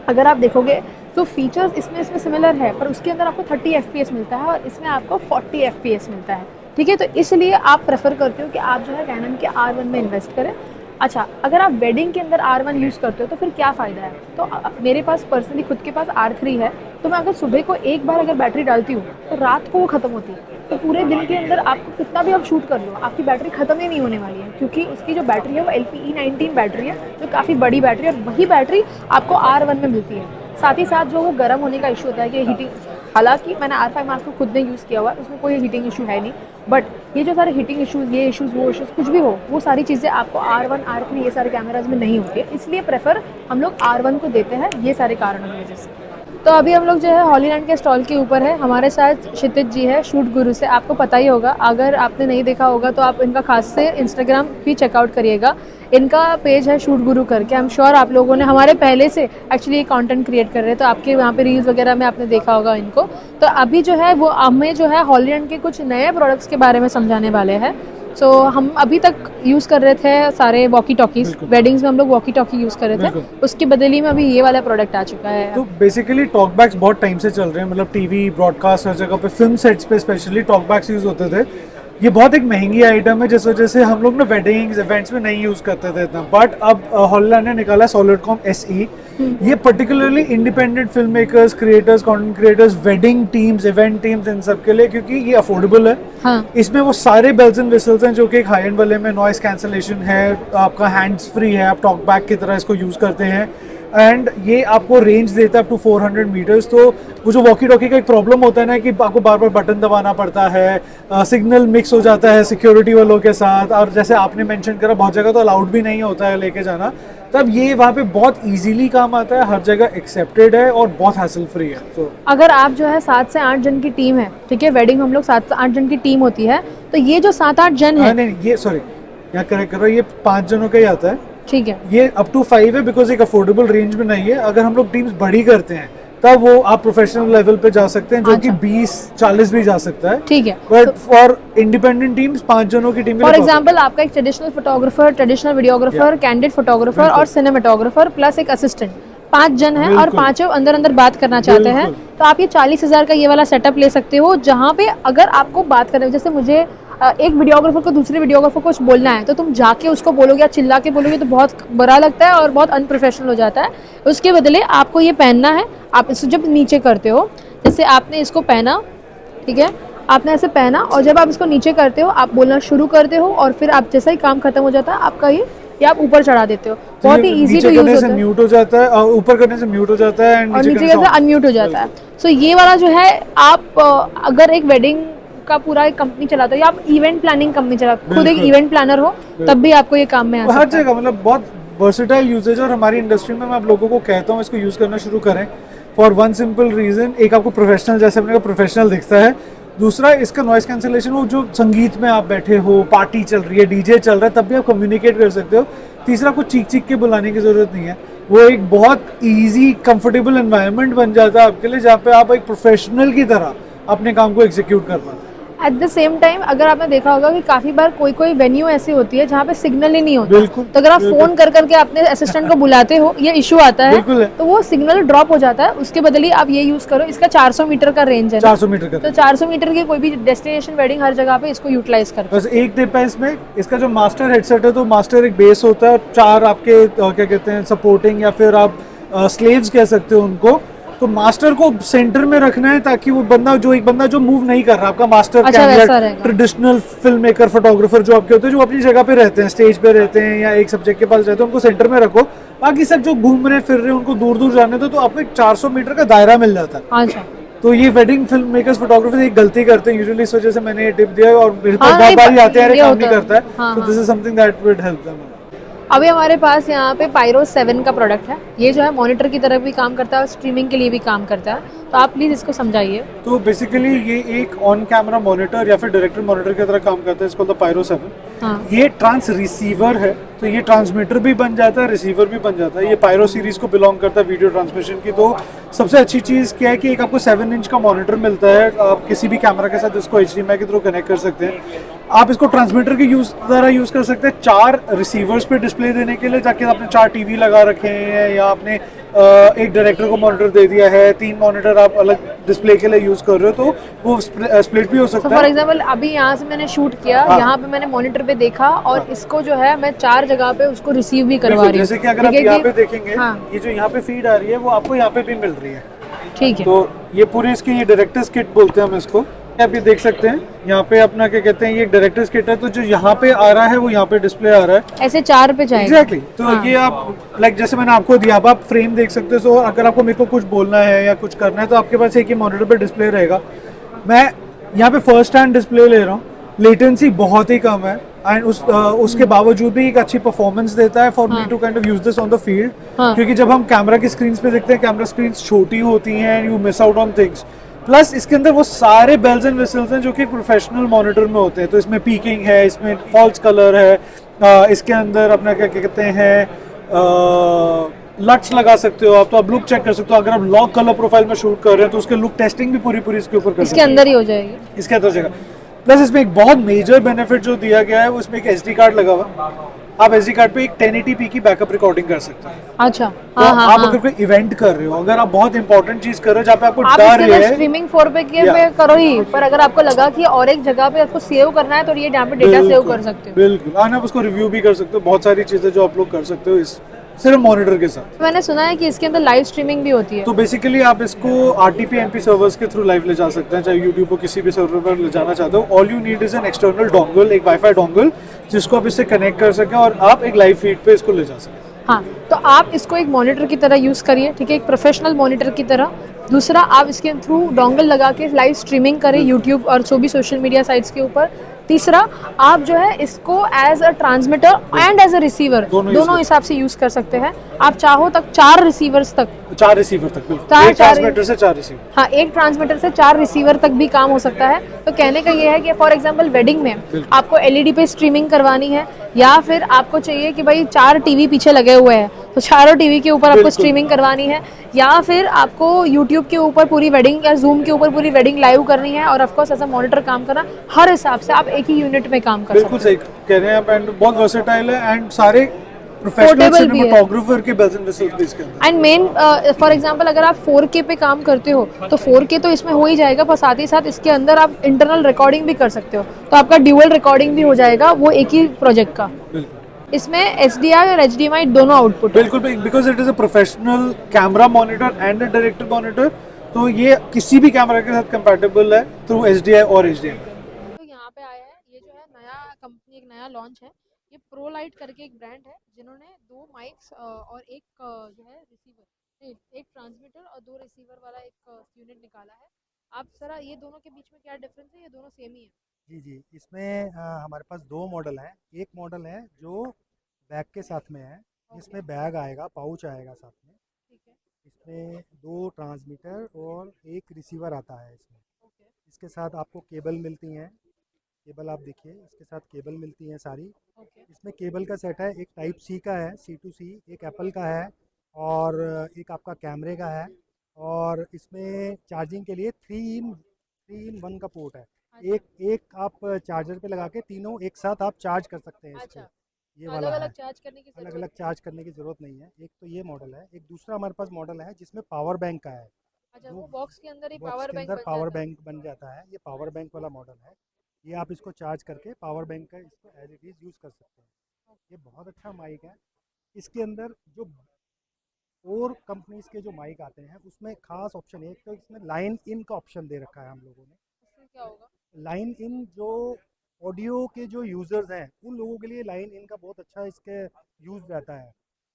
अगर आप देखोगे तो फीचर्स इसमें सिमिलर है, पर उसके अंदर आपको 30 FPS मिलता है और इसमें आपको 40 FPS मिलता है, ठीक है। तो इसलिए आप प्रेफर करते हो कि आप जो है कैनन के R1 में इन्वेस्ट करें। अच्छा, अगर आप वेडिंग के अंदर R1 यूज़ करते हो तो फिर क्या फ़ायदा है? तो मेरे पास पर्सनली खुद के पास R3 है, तो मैं अगर सुबह को एक बार अगर बैटरी डालती हूँ तो रात को वो ख़त्म होती है। तो पूरे दिन के अंदर आपको कितना भी आप शूट कर लो, आपकी बैटरी ख़त्म ही नहीं होने वाली है, क्योंकि उसकी जो बैटरी है वो LPE19 बैटरी है, जो काफ़ी बड़ी बैटरी है, और वही बैटरी आपको R1 में मिलती है। साथ ही साथ जो वो गर्म होने का इशू होता है कि हीटिंग, हालांकि मैंने R5 Mark II खुद ने यूज़ किया हुआ है, उसमें कोई हीटिंग इशू है नहीं, बट ये जो सारे हीटिंग इशूज़, ये इशूज़, वो इशूज़ कुछ भी हो, वो सारी चीज़ें आपको R1, R3 ये सारे कैमराज में नहीं होती है। इसलिए प्रेफर हम लोग R1 को देते हैं, ये सारे कारणों की वजह से। तो अभी हम लोग जो है हॉलीलैंड के स्टॉल के ऊपर है, हमारे साथ क्षितिज जी है शूट गुरु से। आपको पता ही होगा, अगर आपने नहीं देखा होगा तो आप इनका खास से इंस्टाग्राम भी चेकआउट करिएगा। इनका पेज है शूट गुरु करके। आई एम श्योर आप लोगों ने हमारे पहले से एक्चुअली ये कंटेंट क्रिएट कर रहे हैं, तो आपके वहाँ पे रील्स वगैरह में आपने देखा होगा इनको। तो अभी जो है वो हमें जो है हॉलीलैंड के कुछ नए प्रोडक्ट्स के बारे में समझाने वाले हैं। सो हम अभी तक यूज़ कर रहे थे सारे वॉकी टॉकीज, वेडिंग्स में हम लोग वॉकी टॉकी यूज़ कर रहे थे, उसकी बदली में अभी ये वाला प्रोडक्ट आ चुका है। तो बेसिकली टॉक बैग्स बहुत टाइम से चल रहे हैं, मतलब टीवी, ब्रॉडकास्ट, हर जगह पे, फिल्म सेट्स पे स्पेशली टॉक बैग्स यूज़ होते थे। ये बहुत एक महंगी आइटम है, जिस वजह से हम लोग ना वेडिंग्स, इवेंट्स में नहीं यूज़ करते थे इतना। बट अब हॉलीलैंड ने निकाला Solidcom SE। ये particularly independent film makers, creators, content creators, wedding teams, event teams, इन सब के लिए, क्योंकि ये अफोर्डेबल है। हाँ। इसमें वो सारे बेल्स एंड विसल्स हैं जो कि एक हाई एंड वाले में नॉइस कैंसलेशन है, आपका हैंड्स फ्री है, आप टॉक बैग की तरह इसको यूज़ करते हैं, एंड ये आपको रेंज देता है अप टू 400 मीटर्स। तो वो जो वॉकी टॉकी का एक प्रॉब्लम होता है ना कि आपको बार बार बटन दबाना पड़ता है, सिग्नल मिक्स हो जाता है सिक्योरिटी वालों के साथ, और जैसे आपने मेंशन करा बहुत जगह तो अलाउड भी नहीं होता है लेके जाना, तब ये वहाँ पे बहुत इजीली काम आता है, हर जगह एक्सेप्टेड है और बहुत हैसल फ्री है। तो अगर आप जो है 7 से 8 जन की टीम है, ठीक है, वेडिंग हम लोग 7 से 8 जन की टीम होती है, तो ये जो 7-8 जन है, नहीं ये सॉरी यहाँ करेक्ट करो, ये 5 जनों का ही आता है, ठीक है। ये अप टू 5 है बिकॉज एक अफोर्डेबल रेंज में नहीं है। अगर हम लोग टीम्स बड़ी करते हैं तब वो आप प्रोफेशनल लेवल पे जा सकते हैं, जो कि 20-40 भी जा सकता है, ठीक है। बट फॉर इंडिपेंडेंट टीम्स 5 जनों की टीम, फॉर एग्जांपल आपका एक traditional photographer, traditional videographer, candid photographer और सिनेमेटोग्राफर प्लस एक असिस्टेंट, 5 जन है और पांचों अंदर बात करना चाहते हैं, तो आप ये 40,000 का ये वाला सेटअप ले सकते हो, जहाँ पे अगर आपको बात करने, जैसे मुझे एक वीडियोग्राफर को दूसरे वीडियोग्राफर को कुछ बोलना है, तो तुम जाके उसको बोलोगे या चिल्ला के बोलोगे तो बहुत बुरा लगता है और बहुत अनप्रोफेशनल हो जाता है। उसके बदले आपको ये पहनना है, आप इसको जब नीचे करते हो, जैसे आपने इसको पहना, ठीक है, आपने ऐसे पहना और जब आप इसको नीचे करते हो आप बोलना शुरू करते हो, और फिर आप जैसा ही काम खत्म हो जाता है आपका ये आप ऊपर चढ़ा देते हो। बहुत ही इजी टू यूज होता है, म्यूट हो जाता है, ऊपर करने से म्यूट हो जाता है और नीचे करने से अनम्यूट हो जाता है। सो ये वाला जो है, आप अगर एक वेडिंग का पूरा एक कंपनी चलाते हो या आप इवेंट प्लानिंग कंपनी चलाते, खुद एक इवेंट प्लानर हो, तब भी आपको ये काम में आ सकता है। हर जगह मतलब बहुत वर्सेटाइल यूजेज, और हमारी इंडस्ट्री में मैं आप लोगों को कहता हूँ इसको यूज करना शुरू करें फॉर वन सिंपल रीजन। एक, आपको प्रोफेशनल, जैसे अपने का प्रोफेशनल दिखता है। दूसरा, इसका नॉइस कैंसलेशन, वो जो संगीत में आप बैठे हो, पार्टी चल रही है, डीजे चल रहा है, तब भी आप कम्युनिकेट कर सकते हो। तीसरा, कुछ चीख के बुलाने की जरूरत नहीं है, वो एक बहुत ईजी कंफर्टेबल एनवायरनमेंट बन जाता है आपके लिए, जहाँ पे आप एक प्रोफेशनल की तरह अपने काम को एग्जीक्यूट कर पाते हैं। एट द सेम टाइम अगर आपने देखा होगा कि काफी बार कोई कोई वेन्यू ऐसी होती है जहाँ पे सिग्नल ही नहीं होता, तो अगर आप फोन कर करके अपने असिस्टेंट को बुलाते हो, ये इशू आता है तो वो सिग्नल ड्रॉप हो जाता है। उसके बदले आप ये यूज करो, इसका 400 मीटर का रेंज है, 400 मीटर का, तो 400 मीटर की कोई भी डेस्टिनेशन वेडिंग हर जगह पे इसको यूटिलाइज करते हैं। बस एक टिप है इसमें, इसका जो मास्टर हेडसेट है तो मास्टर एक बेस होता है और 4 आपके क्या कहते हैं सपोर्टिंग या फिर आप स्लेव्स कह सकते हो उनको, तो मास्टर को सेंटर में रखना है ताकि वो बंदा जो मूव नहीं कर रहा, आपका master traditional film maker photographer जो आपके होते हैं जो अपनी जगह पे रहते हैं, स्टेज पे रहते हैं या एक सब्जेक्ट के पास रहते हैं, उनको सेंटर में रखो। बाकी सब जो घूम रहे फिर रहे हैं उनको दूर दूर जाने दो, तो आपको एक 400 मीटर का दायरा मिल जाता है। अच्छा, तो ये वेडिंग फिल्म मेकर्स फोटोग्राफर एक गलती करते हैं यूजुअली, इस वजह से मैंने ये टिप दिया और मेरे पास बहुत बार आते हैं काम नहीं करता है, तो this is something that would help them. अभी हमारे पास यहाँ पे पायरो 7 का प्रोडक्ट है, ये जो है मॉनिटर की तरह भी काम करता है और स्ट्रीमिंग के लिए भी काम करता है, तो आप प्लीज इसको समझाइए। तो बेसिकली ये एक ऑन कैमरा मॉनिटर या फिर डायरेक्टर मॉनिटर की तरह काम करता है, इसको तो पायरो 7। ये ट्रांस रिसीवर है, तो ये ट्रांसमीटर भी बन जाता है, रिसीवर भी बन जाता है। ये पायरो सीरीज को बिलोंग करता है वीडियो ट्रांसमिशन की। तो सबसे अच्छी चीज़ क्या है कि एक आपको 7 इंच का मॉनिटर मिलता है, आप किसी भी कैमरा के साथ इसको HDMI के थ्रू कनेक्ट कर सकते हैं। आप इसको ट्रांसमीटर के द्वारा यूज़ कर सकते हैं 4 रिसीवर्स पे डिस्प्ले देने के लिए, जाके आपने 4 टीवी लगा रखे हैं या आपने एक डायरेक्टर को मॉनिटर दे दिया है, 3 मॉनिटर आप अलग डिस्प्ले के लिए यूज कर रहे हो, तो वो स्प्लिट भी हो सकता है। फॉर एग्जांपल अभी यहाँ से मैंने शूट किया, यहाँ पे मैंने मॉनिटर पे देखा और इसको जो है मैं 4 जगह पे उसको रिसीव भी करवा रही हूँ। जैसे कि अगर आप यहाँ पे देखेंगे, ये जो यहाँ पे फीड आ रही है वो आपको यहाँ पे भी मिल रही है। ठीक है, तो ये पूरे इसके ये डायरेक्टर्स किट बोलते हैं हम इसको, आप ये देख सकते हैं यहाँ पे अपना क्या कहते हैं, ये डायरेक्टर्स किट है, तो जो यहाँ पे आ रहा है वो यहाँ पे डिस्प्ले आ रहा है, ऐसे 4 पे जाएगा। एग्जैक्टली। तो ये आप लाइक जैसे मैंने आपको दिया, अब आप फ्रेम देख सकते हो, तो अगर आपको मेरे को कुछ बोलना है या कुछ करना है तो आपके पास एक ही मॉनिटर पे डिस्प्ले रहेगा। मैं यहाँ पे फर्स्ट हैंड डिस्प्ले ले रहा हूँ, लेटेंसी बहुत ही कम है एंड उसके बावजूद भी एक अच्छी परफॉर्मेंस देता है for me to kind of use this on the field, क्योंकि जब हम कैमरा की स्क्रीन पे देखते हैं, कैमरा स्क्रीन छोटी होती हैं, you miss out on things. Plus इसके अंदर वो सारे बेल्स एंड विसल्स हैं जो कि प्रोफेशनल मॉनिटर में होते हैं। तो इसमें पीकिंग है, इसमें फॉल्स कलर है, इसके अंदर अपना क्या कहते हैं लट्स लगा सकते हो आप, तो आप लुक चेक कर सकते हो। अगर आप लॉक कलर प्रोफाइल में शूट कर रहे हैं तो उसके लुक टेस्टिंग भी पूरी इसके ऊपर कर सकते हो, इसके अंदर ही हो जाएगी, इसके अंदर जगह। प्लस इसमें एक बहुत मेजर बेनिफिट जो दिया गया है वो इसमें एक SD कार्ड लगा हुआ, आप SD कार्ड पे एक 1080p की बैकअप रिकॉर्डिंग कर सकते हैं। अच्छा, तो आप अगर कोई इवेंट कर रहे हो, अगर आप बहुत इंपॉर्टेंट चीज कर रहे हो जहाँ पे आपको डर है, स्ट्रीमिंग 4 पे करो ही, पर अगर आपको लगा कि और एक जगह पे आपको सेव करना है तो ये यहाँ पे डेटा सेव कर सकते हो। बिल्कुल, आप उसको रिव्यू भी कर सकते हो, बहुत सारी चीजें जो आप लोग कर सकते हो इस सिर्फ मॉनिटर के साथ। मैंने सुना है कि इसके अंदर लाइव स्ट्रीमिंग भी होती है, तो बेसिकली आप इसको RTP MP सर्वर्स के थ्रू लाइव ले जा सकते हैं, चाहे यूट्यूब को किसी भी सर्वर पर ले जाना चाहते हो। All you need is an external dongle, एक वाईफाई डोंगल जिसको आप इससे कनेक्ट कर सकें और आप एक लाइव फीड पे इसको ले जा सकें। हाँ, तो आप इसको एक मॉनिटर की तरह यूज़ करिए, ठीक है, एक प्रोफेशनल मॉनिटर की तरह। दूसरा, आप इसके थ्रू डोंगल लगा के लाइव स्ट्रीमिंग करें यूट्यूब और जो भी सोशल मीडिया साइट्स के ऊपर। तीसरा, आप जो है इसको as a transmitter and as a receiver दोनों हिसाब से यूज कर सकते हैं। आप चाहो तक 4 रिसीवर्स तक, 4 रिसीवर तक, एक ट्रांसमीटर से 4 रिसीवर, हाँ, एक ट्रांसमीटर से 4 रिसीवर तक भी काम हो सकता है। तो कहने का ये है कि फॉर एग्जांपल वेडिंग में आपको LED पे स्ट्रीमिंग करवानी है, या फिर आपको चाहिए कि भाई 4 टीवी पीछे लगे हुए हैं तो चारों टीवी के ऊपर आपको स्ट्रीमिंग करवानी है, या फिर आपको YouTube के ऊपर पूरी वेडिंग या Zoom के ऊपर पूरी वेडिंग लाइव करनी है और ऑफ कोर्स ऐसा मॉनिटर काम करना, हर हिसाब से आप एक ही यूनिट में काम कर सकते हैं। बिल्कुल सही कह रहे हैं आप, एंड बहुत वर्सेटाइल है एंड सारे प्रोफेशनल सिनेमेटोग्राफर के बेल्स एंड विसल्स भी इसके अंदर। एंड मेन फॉर एग्जांपल अगर आप 4K पे काम करते हो तो 4K तो इसमें हो ही जाएगा, पर साथ ही साथ इसके अंदर आप इंटरनल रिकॉर्डिंग भी कर सकते हो, तो आपका ड्यूअल रिकॉर्डिंग भी हो जाएगा वो एक ही प्रोजेक्ट का। इसमें HDR और HDMI दोनों आउटपुट, बिल्कुल, because it is a professional camera monitor and a director monitor, तो ये किसी भी कैमरा के साथ कंपैटिबल है थ्रू HDI और HDMI। तो यहाँ पे आया है, ये जो है नया कंपनी, एक नया लॉन्च है, ये ProLight करके एक ब्रांड है जिन्होंने 2 माइक्स और एक जो है रिसीवर, एक ट्रांसमीटर और 2 रिसीवर वाला एक यूनिट निकाला है। आप जरा ये दोनों के बीच में क्या डिफरेंस है? ये दोनों सेम ही है? जी, इसमें हमारे पास 2 मॉडल हैं। एक मॉडल है जो बैग के साथ में है, जिसमें बैग आएगा, पाउच आएगा साथ में, ठीक है। इसमें 2 ट्रांसमीटर और एक रिसीवर आता है इसमें। इसके साथ आपको केबल मिलती हैं, केबल आप देखिए, इसके साथ केबल मिलती हैं सारी। इसमें केबल का सेट है, एक टाइप C का है, C2C, एक एप्पल का है और एक आपका कैमरे का है, और इसमें चार्जिंग के लिए 3 in 1 का पोर्ट है। एक आप चार्जर पे लगा के तीनों एक साथ आप चार्ज कर सकते हैं इसको। ये वाला अलग अलग चार्ज करने की अलग अलग चार्ज करने की ज़रूरत नहीं है। एक तो ये मॉडल है, एक दूसरा हमारे पास मॉडल है जिसमें पावर बैंक का है। अच्छा, वो बॉक्स के अंदर ही बॉक्स पावर के बैंक अंदर पावर बैंक बन जाता है। ये पावर बैंक वाला मॉडल है। ये आप इसको चार्ज करके पावर बैंक का इसको एज इट इज़ यूज़ कर सकते हैं। ये बहुत अच्छा माइक है। इसके अंदर जो और कंपनीज के जो माइक आते हैं उसमें खास ऑप्शन एक तो इसमें लाइन इन का ऑप्शन दे रखा है हम लोगों ने। इससे क्या होगा? लाइन इन जो ऑडियो के जो यूज़र्स हैं उन लोगों के लिए लाइन इन का बहुत अच्छा इसके यूज़ रहता है।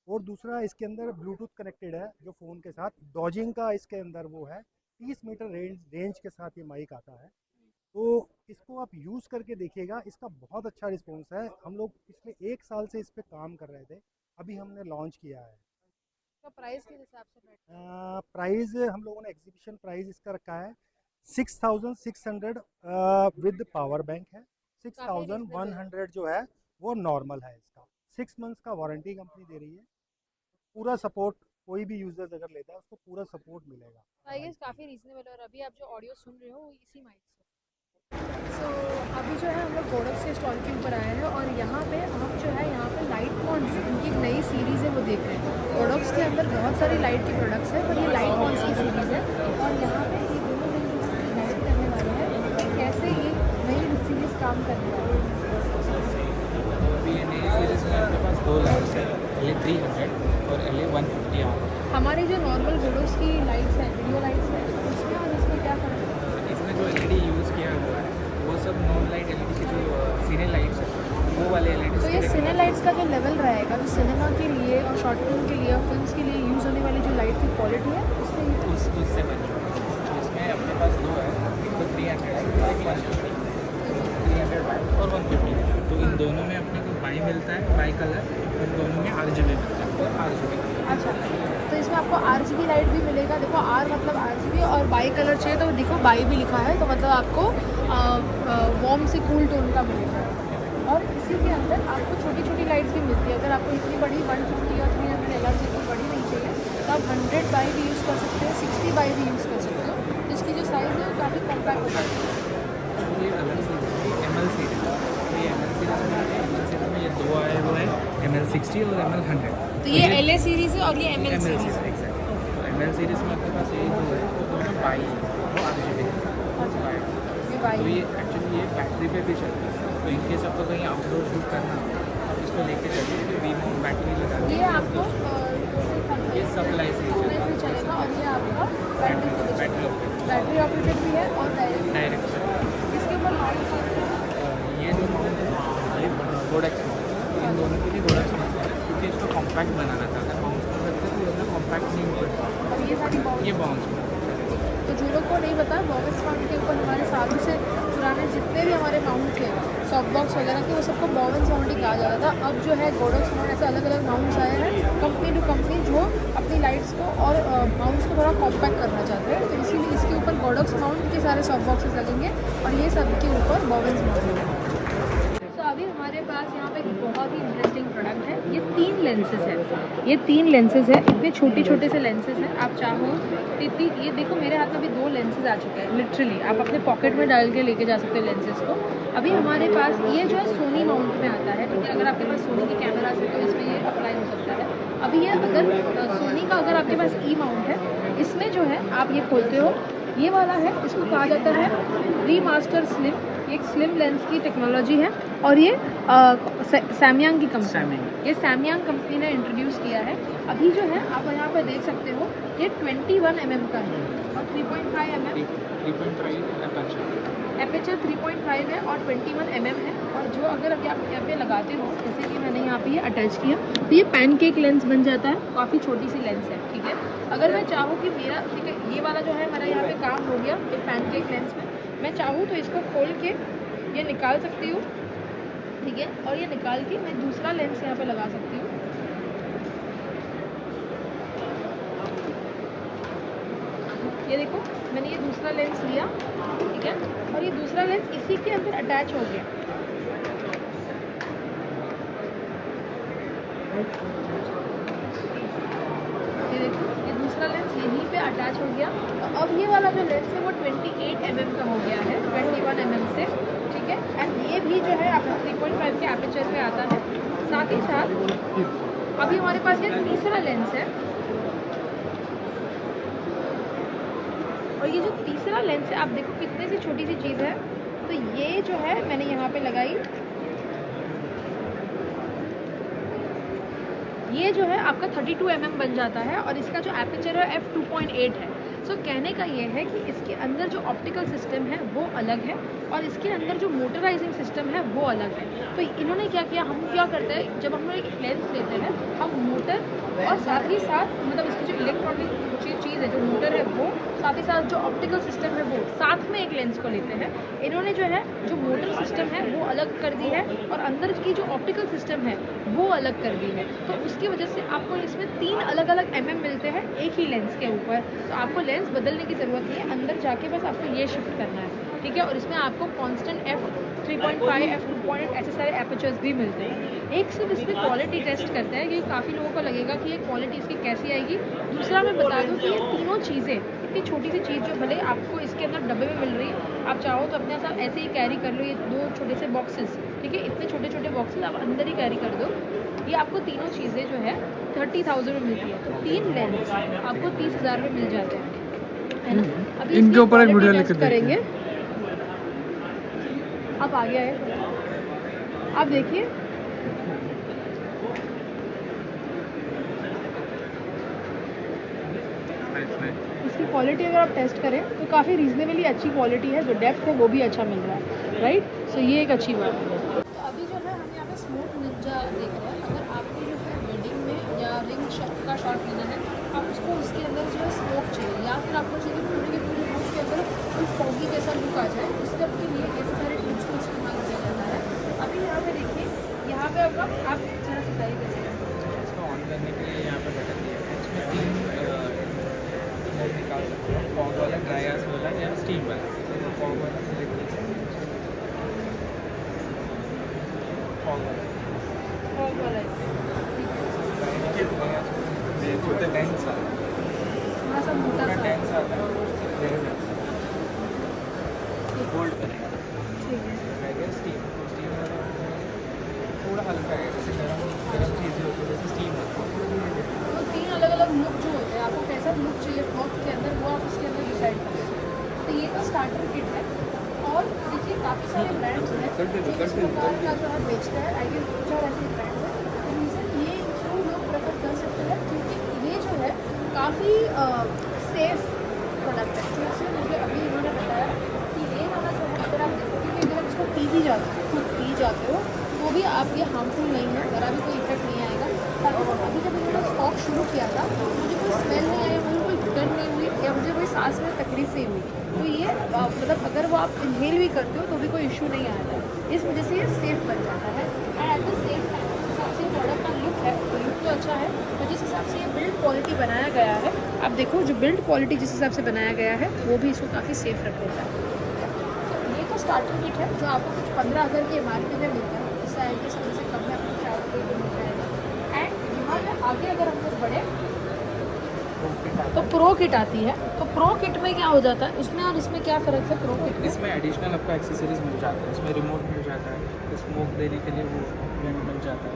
और दूसरा इसके अंदर ब्लूटूथ कनेक्टेड है जो फ़ोन के साथ डॉजिंग का इसके अंदर वो है। 30 मीटर रेंज के साथ ये माइक आता है। तो इसको आप यूज़ करके देखिएगा, इसका बहुत अच्छा रिस्पॉन्स है। हम लोग पिछले 1 साल से इस पर काम कर रहे थे, अभी हमने लॉन्च किया है। तो प्राइस किस हिसाब से? प्राइस हम लोगों ने एग्जीबिशन प्राइस इसका रखा है 6600 विद पावर बैंक है। 6100 जो है वो नॉर्मल है। इसका 6 मंथ्स का वारंटी कंपनी दे रही है। पूरा सपोर्ट कोई भी यूजर्स अगर लेता है उसको पूरा सपोर्ट मिलेगा। आई गेस काफ़ी रीजनेबल है। और अभी आप जो ऑडियो सुन रहे हो वो इसी माइक से। सो अभी जो है हम लोग गोडक्स के स्टॉल के ऊपर आए हैं और यहाँ पे हम जो है यहाँ पे लाइट पॉन्स इनकी एक नई सीरीज़ है वो देख रहे हैं। गोडक्स के अंदर बहुत सारी लाइट के प्रोडक्ट्स हैं पर ये लाइट पॉन्स की सीरीज़ है। और यहाँ पे ये दोनों लाइट करने वाले हैं कि कैसे ये नई सीरीज़ काम करने वाली है। ये नई सीरीज़ में आपके पास 2 लाइट्स है, LA300 और LA150 आर। हमारी जो नॉर्मल गोडक्स की लाइट्स हैं, वीडियो लाइट्स हैं, उसमें और इसमें क्या फ़र्क है? इसमें जो LED यूज़ किया हुआ है वो सब नॉन लाइट LED की जो सीने लाइट्स है वो वाले LED। तो ये सिने लाइट्स का जो लेवल रहेगा जो सिनेमा के लिए और शॉर्ट फिल्म के लिए और फिल्म्स के लिए यूज़ होने वाली जो लाइट की क्वालिटी है उससे बनी। इसमें अपने पास 2 है, एक तो 300 है, एक 150, 300 वाट और 150। तो इन दोनों में अपने को बाई मिलता है, बाई कलर, और दोनों में RGB मिलता है और RGB। अच्छा, तो इसमें आपको RGB लाइट भी मिलेगा। देखो R मतलब RGB और बाई कलर चाहिए तो देखो बाई भी लिखा है, तो मतलब आपको वार्म से कूल टोन का मिलेगा। और इसी के अंदर आपको छोटी छोटी लाइट्स भी मिलती है। अगर आपको इतनी बड़ी 150 और 300 अलग से इतनी बड़ी नहीं चाहिए तो आप 100 बाई भी यूज़ कर सकते हो, 60 बाई भी यूज़ कर सकते हो। इसकी जो साइज़ है वो काफ़ी कॉम्पैक्ट हो जाती है। ये अलग से ML सीरीज, तो ये ML सीरीज में ये 2 आए हुए हैं, ML60 और ML100। तो ये LA सीरीज़ है और ये ML सीरीज़ है। तो ML सीरीज़ में आपके पास यही 2 है, तो दोनों बाई है, वो RGB है। तो ये एक्चुअली ये बैटरी पे भी चलता है। तो इनकेस आपको कहीं आउटडोर शूट करना हो आप इसको लेके चलिए, तो वी माउंट बैटरी लगा ये आपको ये सप्लाई से चलेगा और ये आपका बैटरी ऑपरेटेड भी है और डायरेक्ट। इसके ऊपर ये जो माउंट है गोडक्स माउंट, इन दोनों के लिए गोडक्स माउंट है क्योंकि इसको कॉम्पैक्ट बनाना था। अगर बाउंस कर सकते तो इसमें कॉम्पैक्ट नहीं होता। और ये सारी ये बाउंस तो जो लोग को नहीं पता, बॉक्स माउंट के ऊपर हमारे सालों से पुराने जितने भी हमारे माउंट थे सॉफ्ट बॉक्स वगैरह के वो सबको बॉक्स माउंट ही कहा जाता था। अब जो है गोडक्स माउंट ऐसे अलग अलग माउंट्स आए हैं कंपनी टू कंपनी जो अपनी लाइट्स को और माउंट्स को थोड़ा कॉम्पैक्ट करना चाहते हैं। तो इसीलिए इसके ऊपर गोडक्स माउंट के सारे सॉफ्ट बॉक्सेस लगेंगे और ये सब के ऊपर बॉक्स माउंट है। तो अभी हमारे पास यहाँ पे एक बहुत ही इंटरेस्टिंग प्रोडक्ट है। ये 3 लेंसेज है। ये 3 लेंसेज है, इतने छोटे छोटे से लेंसेज हैं। आप चाहो इतनी, ये देखो मेरे हाथ में भी 2 लेंसेज आ चुके हैं। लिटरली आप अपने पॉकेट में डाल के लेके जा सकते हो लेंसेज को। अभी हमारे पास ये जो है सोनी माउंट में आता है, ठीक है। अगर आपके पास सोनी के कैमराज है तो इसमें ये अप्लाई हो सकता है। अभी ये अगर सोनी का अगर आपके पास माउंट है, इसमें जो है आप ये खोलते हो, ये वाला है, इसको कहा जाता है रीमास्टर स्लिम। एक स्लिम लेंस की टेक्नोलॉजी है और ये सैमयांग की कंपनी, ये सैमयांग कंपनी ने इंट्रोड्यूस किया है। अभी जो है आप यहाँ पर देख सकते हो ये 21 mm का है और 3.5 mm एपेचर 3.5 है और 21 mm है। और जो अगर अभी आप यहाँ पे लगाते हो, जैसे कि मैंने यहाँ पे ये अटैच किया, तो ये पैनकेक लेंस बन जाता है। काफ़ी छोटी सी लेंस है, ठीक है। अगर मैं चाहूँ कि मेरा, ठीक है, ये वाला जो है मेरा यहाँ पे काम हो गया एक पैनकेक लेंस में, मैं चाहूँ तो इसको खोल के ये निकाल सकती हूँ, ठीक है। और ये निकाल के मैं दूसरा लेंस यहाँ पे लगा सकती हूँ। ये देखो मैंने ये दूसरा लेंस लिया, ठीक है, और ये दूसरा लेंस इसी के अंदर अटैच हो गया। ये देखो ये दूसरा लेंस यहीं पे अटैच हो गया। तो अब ये वाला जो लेंस है वो 28 mm का हो गया है, 21 1 mm से, ठीक है। एंड ये भी जो है आपका 3.5 के एपर्चर पे आता है। साथ ही साथ अभी हमारे पास ये तीसरा लेंस है, और ये जो तीसरा लेंस है आप देखो कितने सी छोटी सी चीज़ है। तो ये जो है मैंने यहाँ पे लगाई, ये जो है आपका 32 mm बन जाता है और इसका जो एपर्चर है f2.8 है। सो कहने का ये है कि इसके अंदर जो ऑप्टिकल सिस्टम है वो अलग है और इसके अंदर जो मोटराइजिंग सिस्टम है वो अलग है। तो इन्होंने क्या किया, हम क्या करते हैं जब हम लोग एक लेंस लेते हैं हम मोटर और साथ ही साथ मतलब इसकी जो इलेक्ट्रॉनिक चीज़ है जो मोटर है वो, साथ ही साथ जो ऑप्टिकल सिस्टम है वो, साथ में एक लेंस को लेते हैं। इन्होंने जो है जो मोटर सिस्टम है वो अलग कर दी है और अंदर की जो ऑप्टिकल सिस्टम है वो अलग कर दी है। तो उसकी वजह से आपको इसमें 3 अलग अलग mm मिलते हैं एक ही लेंस के ऊपर। तो आपको लेंस बदलने की ज़रूरत नहीं है, अंदर जाके बस आपको ये शिफ्ट करना है, ठीक है। और इसमें आपको कांस्टेंट f3.5 f2. ऐसे सारे एपर्चर्स भी मिलते हैं। एक सिर्फ इसमें क्वालिटी टेस्ट करते हैं कि काफ़ी लोगों को लगेगा कि ये क्वालिटी इसकी कैसी आएगी। दूसरा मैं बता दूं कि ये तीनों चीज़ें, इतनी छोटी सी चीज़ जो भले आपको इसके अंदर डब्बे में मिल रही है, आप चाहो तो अपने साथ ऐसे ही कैरी कर लो। ये 2 छोटे से बॉक्सेस, ठीक है, इतने छोटे छोटे बॉक्सेस आप अंदर ही कैरी कर दो। ये आपको तीनों चीज़ें जो है 30,000 में मिलती है। तो 3 लेंस आपको 30,000 में मिल जाते हैं, है ना। अभी इनके ऊपर एक वीडियो लेकर करेंगे। अब आ गया है, आप देखिए इसकी क्वालिटी अगर आप टेस्ट करें तो काफ़ी रीजनेबली अच्छी क्वालिटी है, जो डेप्थ है वो भी अच्छा मिल रहा है, राइट। सो ये एक अच्छी बात है। तो अभी जो है हम यहाँ पे स्मोक निंजा देख रहे हैं। अगर आपको जो है वेडिंग में या रिंग का शॉट लेना है, आप उसको उसके अंदर जो है स्मोक चाहिए या फिर आपको चाहिए पूरे के पूरे रूम के अंदर कोई फॉगी जैसा लुक आ जाए, उस सब के लिए ऐसे सारे टूल्स को इस्तेमाल किया जाता है। अभी यहाँ पे देखिए, यहाँ पे आप जरा बताइए कैसे इसको ऑन करने के लिए यहाँ पे बटन दिया है। इसमें 3 मोड निकाल सकते हैं, फॉग वाला, ड्राई आइस वाला या स्टीम वाला। तो फॉग वाला सिलेक्ट कीजिए, फॉग वाला छोटे लेंस आता है, थोड़ा सा मोटा सा लेंस आता है, होल्ड करेगा, ठीक है। स्टीम वाला थोड़ा हल्का है, जैसे गर्म चीज़ें होती है जैसे स्टीम होती है। तो 3 अलग अलग लुक जो होते हैं, आपको कैसा लुक चाहिए फॉग के अंदर वो आप उसके अंदर डिसाइड करें। तो ये तो स्टार्टर किट है और देखिए काफ़ी सारे ब्रांड्स हैं जो इस प्रकार का जो है बेचते हैं। आई गेस 2-4 ऐसे ब्रांड है। रीज़न ये क्यों लोग प्रेफर कर सकते हैं क्योंकि ये जो है काफ़ी सेफ प्रोडक्ट है। जैसे मुझे अभी इन्होंने बताया कि ये वाला जो है अगर आप देखो कि अगर आप इसको पी भी जाते हो तो भी आप ये हार्मफुल नहीं है, ज़रा भी कोई इफेक्ट नहीं आएगा। अभी जब इन्होंने स्टॉक शुरू किया था मुझे कोई स्मेल नहीं आई, मुझे कोई घुटन नहीं हुई या मुझे कोई सांस में तकलीफ नहीं हुई। तो ये मतलब अगर वो आप इनहेल भी करते हो तो भी कोई इशू नहीं आता। इस वजह से ये सेफ बन जाता है। And at the same time जिस हिसाब से प्रोडक्ट का लुक है तो लुक तो अच्छा है, तो जिस हिसाब से ये बिल्ड क्वालिटी बनाया गया है, आप देखो जो बिल्ड क्वालिटी जिस हिसाब से बनाया गया है वो भी इसको काफ़ी सेफ रख देता है। तो ये तो स्टार्टर किट है जो आपको कुछ 15,000 के MRP में मिलता है, इससे आई गेस थोड़े से कम में आपको शायद कोई मिल जाएगा। एंड यहाँ पे आगे अगर हम लोग बढ़े तो प्रो किट आती है। तो प्रो किट में क्या हो जाता है, उसमें और इसमें क्या फ़र्क है प्रो किट में? इसमें एडिशनल आपको एक्सेसरीज मिल जाता है, इसमें रिमोट मिल जाता है, स्मोक देने के लिए वो मिल जाता है।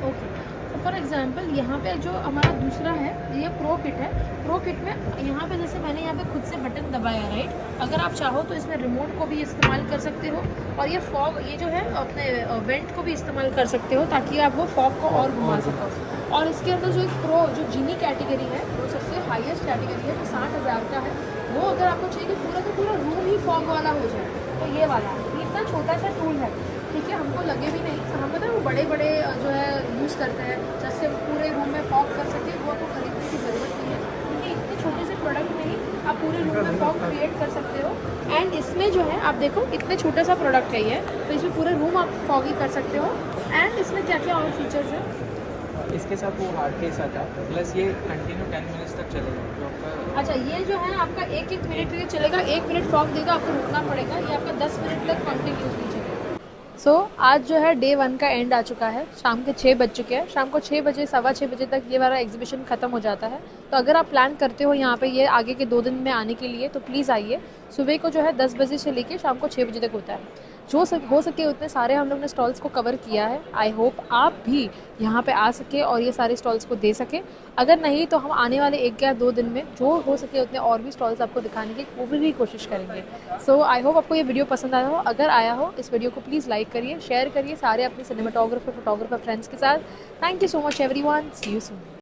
ओके, तो फॉर एग्जांपल यहाँ पे जो हमारा दूसरा है ये प्रो किट है। प्रो किट में यहाँ पे जैसे मैंने यहाँ पे खुद से बटन दबाया, राइट। अगर आप चाहो तो इसमें रिमोट को भी इस्तेमाल कर सकते हो और ये फॉग ये जो है अपने वेंट को भी इस्तेमाल कर सकते हो ताकि आप वो फॉग को और घुमा सको। और इसके अंदर जो एक प्रो जो जीनी कैटेगरी है वो सबसे हाईएस्ट कैटेगरी है जो 60,000 का है। वो अगर आपको चाहिए कि पूरा का पूरा रूम ही फॉग वाला हो जाए तो ये वाला ये इतना छोटा सा टूल है, ठीक है, हमको लगे भी नहीं। हम पता है वो बड़े बड़े जो है यूज़ करते हैं जिससे पूरे रूम में फॉग कर सके, वो आपको खरीदने की ज़रूरत नहीं है क्योंकि इतने छोटे से प्रोडक्ट में ही आप पूरे रूम में फॉग क्रिएट कर सकते हो। एंड इसमें जो है आप देखो इतने छोटा सा प्रोडक्ट है ये, तो इसमें पूरे रूम आप फॉगी कर सकते हो। एंड इसमें क्या क्या और फीचर्स हैं? इसके साथ वो हार्ड केस आता है, प्लस ये कंटिन्यू 10 मिनट्स तक चलेगा जो आपका। अच्छा, ये जो है आपका 1-1 मिनट के लिए चलेगा, 1 मिनट फॉग देगा, आपको रुकना पड़ेगा। ये आपका 10 मिनट तक कंटिन्यूसली चलेगा। सो आज जो है डे 1 का एंड आ चुका है, शाम के 6 बज चुके हैं। शाम को 6 बजे 6:15 बजे तक ये वाला एग्जीबिशन ख़त्म हो जाता है। तो अगर आप प्लान करते हो यहाँ पे ये आगे के 2 दिन में आने के लिए तो प्लीज़ आइए। सुबह को जो है 10 बजे से लेके शाम को 6 बजे तक होता है। जो हो सके उतने सारे हम लोग ने स्टॉल्स को कवर किया है। आई होप आप भी यहाँ पे आ सके और ये सारे स्टॉल्स को दे सके। अगर नहीं तो हम आने वाले 1 या 2 दिन में जो हो सके उतने और भी स्टॉल्स आपको दिखाने की पूरी कोशिश करेंगे। सो आई होप आपको ये वीडियो पसंद आया हो। अगर आया हो इस वीडियो को प्लीज़ लाइक करिए, शेयर करिए सारे अपने सिनेमाटोग्राफर फोटोग्राफर फ्रेंड्स के साथ। Thank you so much everyone, see you soon.